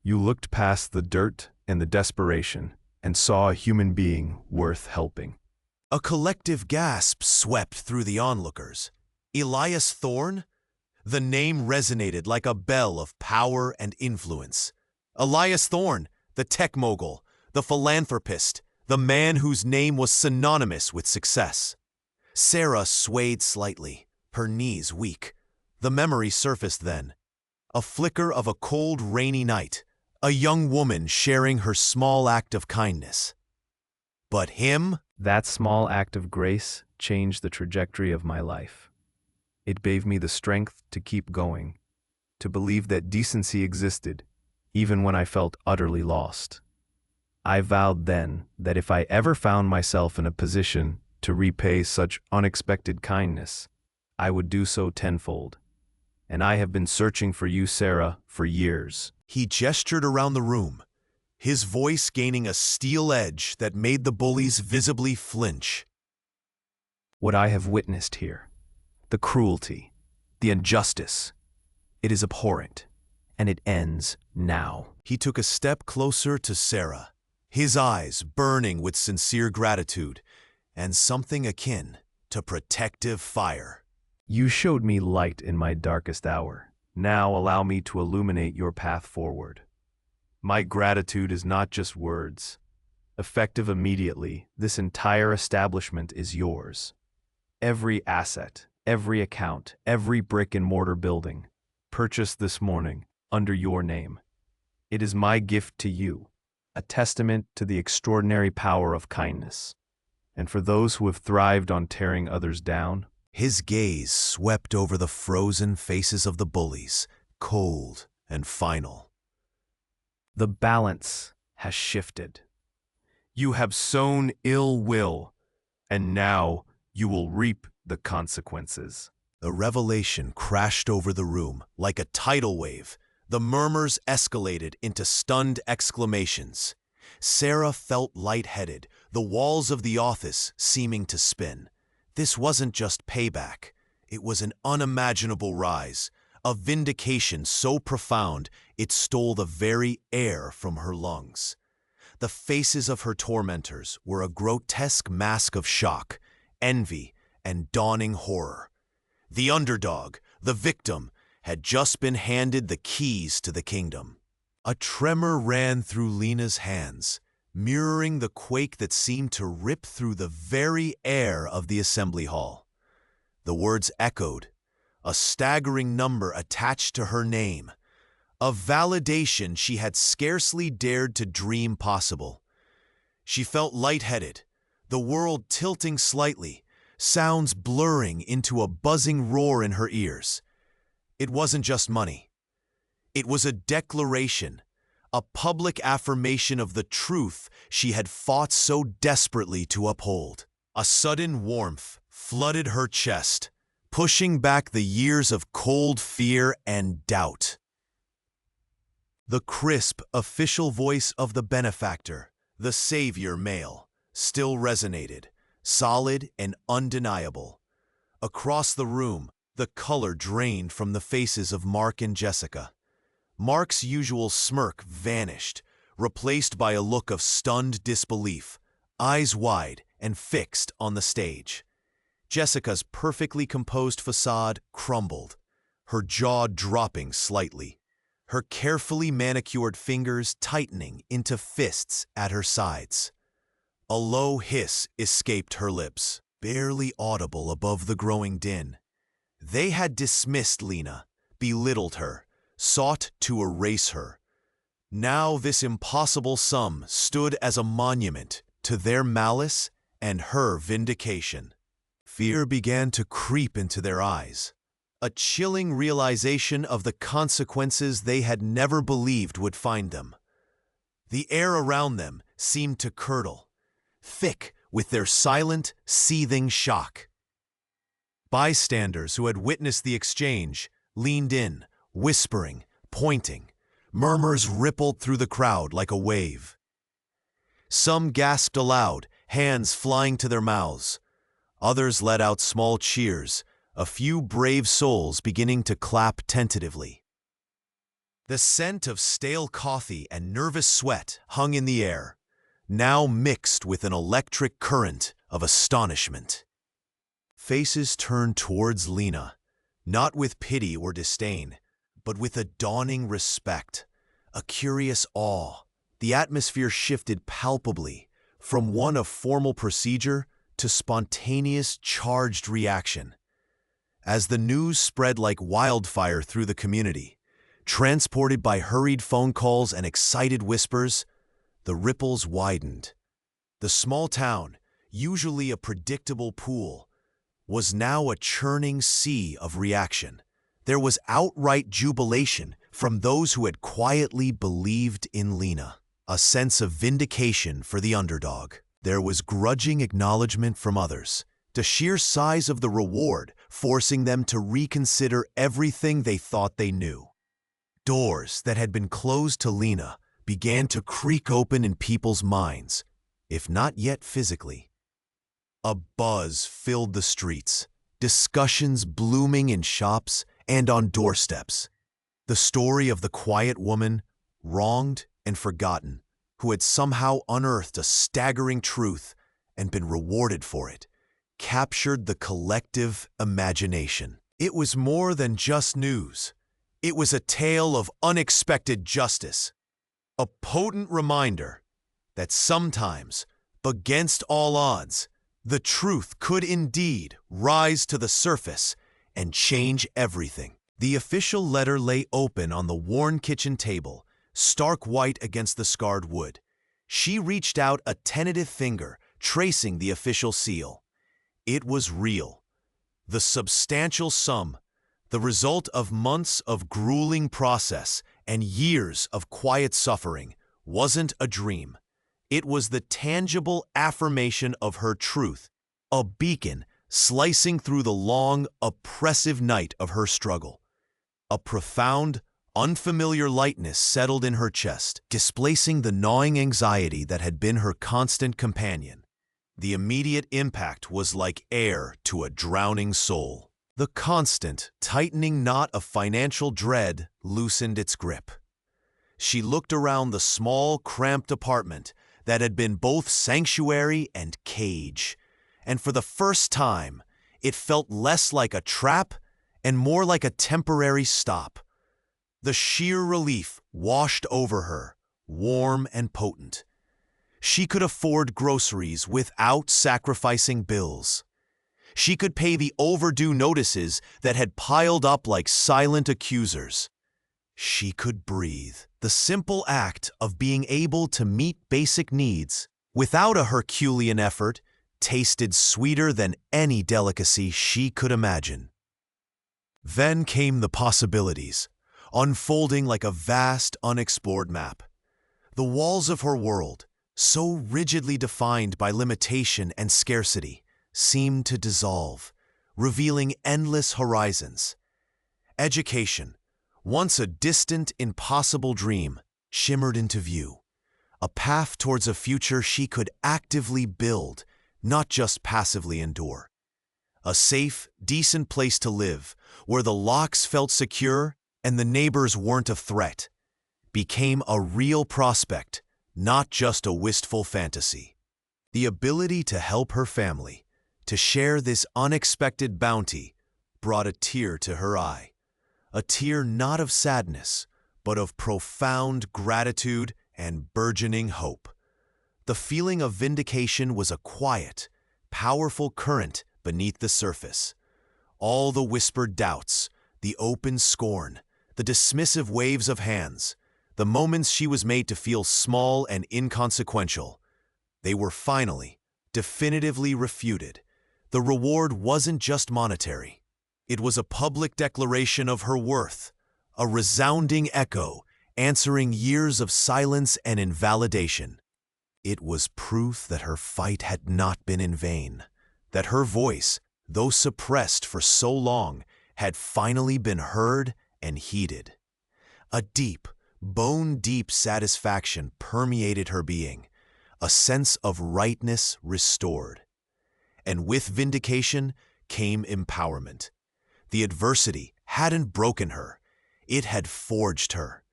D: You looked past the dirt and the desperation and saw a human being worth helping.
A: A collective gasp swept through the onlookers. Elias Thorne? The name resonated like a bell of power and influence. Elias Thorne, the tech mogul, the philanthropist, the man whose name was synonymous with success. Sarah swayed slightly, her knees weak, The memory surfaced then. A flicker of a cold, rainy night, a young woman sharing her small act of kindness. But him?
D: That small act of grace changed the trajectory of my life. It gave me the strength to keep going, to believe that decency existed, even when I felt utterly lost. I vowed then that if I ever found myself in a position to repay such unexpected kindness, I would do so tenfold. And I have been searching for you, Sarah, for years.
A: He gestured around the room, his voice gaining a steel edge that made the bullies visibly flinch.
D: What I have witnessed here, the cruelty, the injustice, it is abhorrent, and it ends now.
A: He took a step closer to Sarah, his eyes burning with sincere gratitude and something akin to protective fire.
D: You showed me light in my darkest hour. Now allow me to illuminate your path forward. My gratitude is not just words. Effective immediately, this entire establishment is yours. Every asset, every account, every brick-and-mortar building, purchased this morning under your name. It is my gift to you, a testament to the extraordinary power of kindness. And for those who have thrived on tearing others down,
A: his gaze swept over the frozen faces of the bullies, cold and final.
D: the balance has shifted. You have sown ill will, and now you will reap the consequences.
A: The revelation crashed over the room like a tidal wave. The murmurs escalated into stunned exclamations. Sarah felt lightheaded, the walls of the office seeming to spin. This wasn't just payback. It was an unimaginable rise, a vindication so profound it stole the very air from her lungs. The faces of her tormentors were a grotesque mask of shock, envy, and dawning horror. The underdog, the victim, had just been handed the keys to the kingdom. A tremor ran through Lena's hands, mirroring the quake that seemed to rip through the very air of the assembly hall. The words echoed, a staggering number attached to her name, a validation she had scarcely dared to dream possible. She felt lightheaded, the world tilting slightly, sounds blurring into a buzzing roar in her ears. It wasn't just money. It was a declaration, a public affirmation of the truth she had fought so desperately to uphold. A sudden warmth flooded her chest, pushing back the years of cold fear and doubt. The crisp, official voice of the benefactor, the savior male, still resonated, solid and undeniable. Across the room, the color drained from the faces of Mark and Jessica. Mark's usual smirk vanished, replaced by a look of stunned disbelief, eyes wide and fixed on the stage. Jessica's perfectly composed facade crumbled, her jaw dropping slightly, her carefully manicured fingers tightening into fists at her sides. A low hiss escaped her lips, barely audible above the growing din. They had dismissed Lena, belittled her, sought to erase her. Now this impossible sum stood as a monument to their malice and her vindication. Fear began to creep into their eyes, a chilling realization of the consequences they had never believed would find them. The air around them seemed to curdle, thick with their silent, seething shock. Bystanders who had witnessed the exchange leaned in, whispering, pointing. Murmurs rippled through the crowd like a wave. Some gasped aloud, hands flying to their mouths. Others let out small cheers, a few brave souls beginning to clap tentatively. The scent of stale coffee and nervous sweat hung in the air, now mixed with an electric current of astonishment. Faces turned towards Lena, not with pity or disdain, but with a dawning respect, a curious awe. The atmosphere shifted palpably from one of formal procedure to spontaneous, charged reaction. As the news spread like wildfire through the community, transported by hurried phone calls and excited whispers, the ripples widened. The small town, usually a predictable pool, was now a churning sea of reaction. There was outright jubilation from those who had quietly believed in Lena, a sense of vindication for the underdog. There was grudging acknowledgement from others, the sheer size of the reward forcing them to reconsider everything they thought they knew. Doors that had been closed to Lena began to creak open in people's minds, if not yet physically. A buzz filled the streets, discussions blooming in shops and on doorsteps. The story of the quiet woman, wronged and forgotten, who had somehow unearthed a staggering truth and been rewarded for it, captured the collective imagination. It was more than just news. It was a tale of unexpected justice, a potent reminder that sometimes, against all odds, the truth could indeed rise to the surface and change everything. The official letter lay open on the worn kitchen table, stark white against the scarred wood. She reached out a tentative finger, tracing the official seal. It was real. The substantial sum, the result of months of grueling process and years of quiet suffering, wasn't a dream. It was the tangible affirmation of her truth, a beacon slicing through the long, oppressive night of her struggle. A profound, unfamiliar lightness settled in her chest, displacing the gnawing anxiety that had been her constant companion. The immediate impact was like air to a drowning soul. The constant, tightening knot of financial dread loosened its grip. She looked around the small, cramped apartment that had been both sanctuary and cage, and for the first time, it felt less like a trap and more like a temporary stop. The sheer relief washed over her, warm and potent. She could afford groceries without sacrificing bills. She could pay the overdue notices that had piled up like silent accusers. She could breathe. The simple act of being able to meet basic needs without a Herculean effort tasted sweeter than any delicacy she could imagine. Then came the possibilities, unfolding like a vast, unexplored map. The walls of her world, so rigidly defined by limitation and scarcity, seemed to dissolve, revealing endless horizons. Education, once a distant, impossible dream, shimmered into view. A path towards a future she could actively build, not just passively endure. A safe, decent place to live, where the locks felt secure and the neighbors weren't a threat, became a real prospect, not just a wistful fantasy. The ability to help her family, to share this unexpected bounty, brought a tear to her eye. A tear not of sadness, but of profound gratitude and burgeoning hope. The feeling of vindication was a quiet, powerful current beneath the surface. All the whispered doubts, the open scorn, the dismissive waves of hands, the moments she was made to feel small and inconsequential, they were finally, definitively refuted. The reward wasn't just monetary. It was a public declaration of her worth, a resounding echo answering years of silence and invalidation. It was proof that her fight had not been in vain, that her voice, though suppressed for so long, had finally been heard and heeded. A deep, bone-deep satisfaction permeated her being, a sense of rightness restored. And with vindication came empowerment. The adversity hadn't broken her, it had forged her.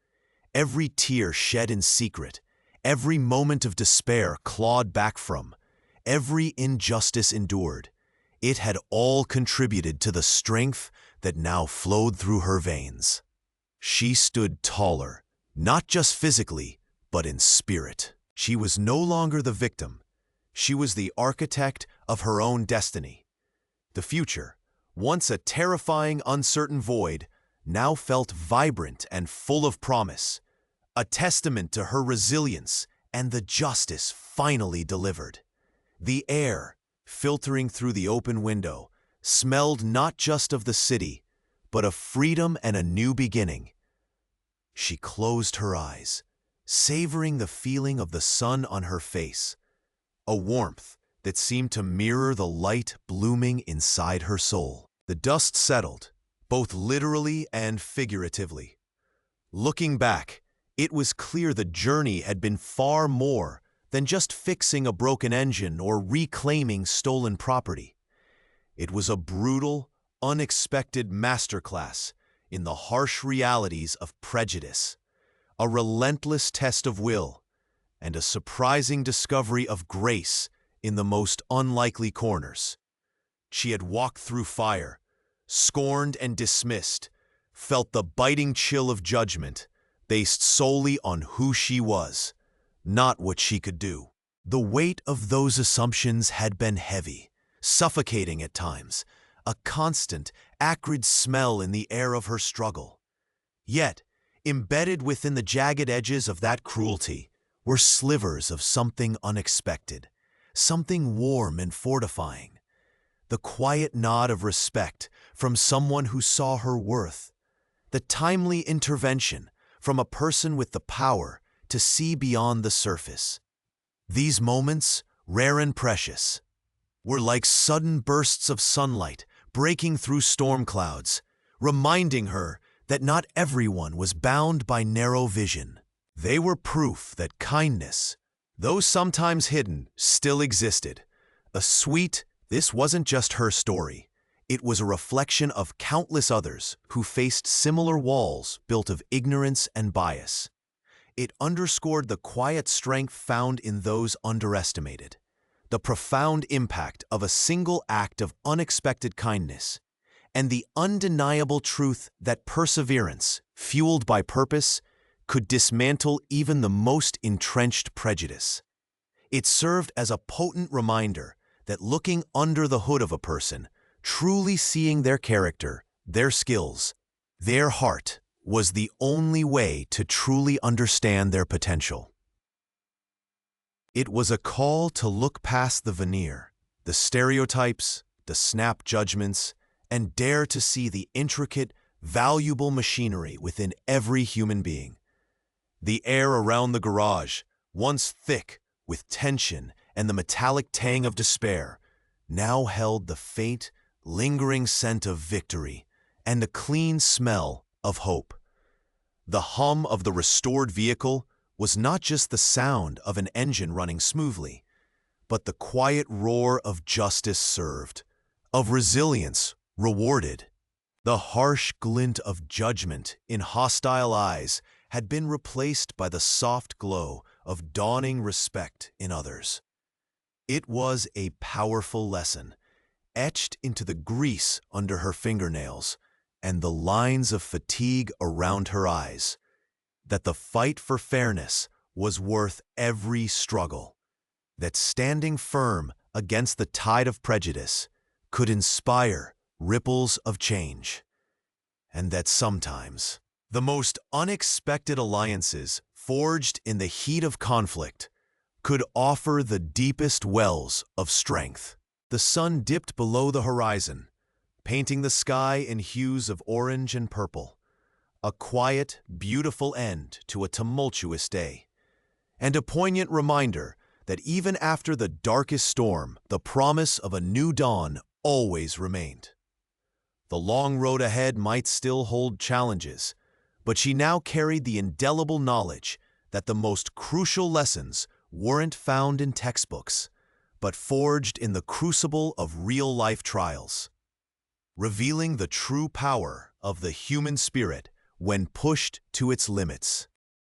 A: Every tear shed in secret, every moment of despair clawed back from, every injustice endured, it had all contributed to the strength that now flowed through her veins. She stood taller, not just physically, but in spirit. She was no longer the victim. She was the architect of her own destiny. The future, once a terrifying, uncertain void, now felt vibrant and full of promise, a testament to her resilience and the justice finally delivered. The air, filtering through the open window, smelled not just of the city, but of freedom and a new beginning. She closed her eyes, savoring the feeling of the sun on her face, a warmth that seemed to mirror the light blooming inside her soul. The dust settled, both literally and figuratively. Looking back, it was clear the journey had been far more than just fixing a broken engine or reclaiming stolen property. It was a brutal, unexpected masterclass in the harsh realities of prejudice, a relentless test of will, and a surprising discovery of grace in the most unlikely corners. She had walked through fire, scorned and dismissed, felt the biting chill of judgment, based solely on who she was, not what she could do. The weight of those assumptions had been heavy, suffocating at times, a constant, acrid smell in the air of her struggle. Yet, embedded within the jagged edges of that cruelty were slivers of something unexpected, something warm and fortifying. The quiet nod of respect from someone who saw her worth, the timely intervention from a person with the power to see beyond the surface. These moments, rare and precious, were like sudden bursts of sunlight breaking through storm clouds, reminding her that not everyone was bound by narrow vision. They were proof that kindness, though sometimes hidden, still existed. A sweet, this wasn't just her story. It was a reflection of countless others who faced similar walls built of ignorance and bias. It underscored the quiet strength found in those underestimated, the profound impact of a single act of unexpected kindness, and the undeniable truth that perseverance, fueled by purpose, could dismantle even the most entrenched prejudice. It served as a potent reminder that looking under the hood of a person, truly seeing their character, their skills, their heart, was the only way to truly understand their potential. It was a call to look past the veneer, the stereotypes, the snap judgments, and dare to see the intricate, valuable machinery within every human being. The air around the garage, once thick with tension and the metallic tang of despair, now held the faint, lingering scent of victory and the clean smell of hope. The hum of the restored vehicle was not just the sound of an engine running smoothly, but the quiet roar of justice served, of resilience rewarded. The harsh glint of judgment in hostile eyes had been replaced by the soft glow of dawning respect in others. It was a powerful lesson, etched into the grease under her fingernails and the lines of fatigue around her eyes, that the fight for fairness was worth every struggle, that standing firm against the tide of prejudice could inspire ripples of change, and that sometimes the most unexpected alliances forged in the heat of conflict could offer the deepest wells of strength. The sun dipped below the horizon, painting the sky in hues of orange and purple, a quiet, beautiful end to a tumultuous day, and a poignant reminder that even after the darkest storm, the promise of a new dawn always remained. The long road ahead might still hold challenges, but she now carried the indelible knowledge that the most crucial lessons weren't found in textbooks, but forged in the crucible of real-life trials, revealing the true power of the human spirit when pushed to its limits.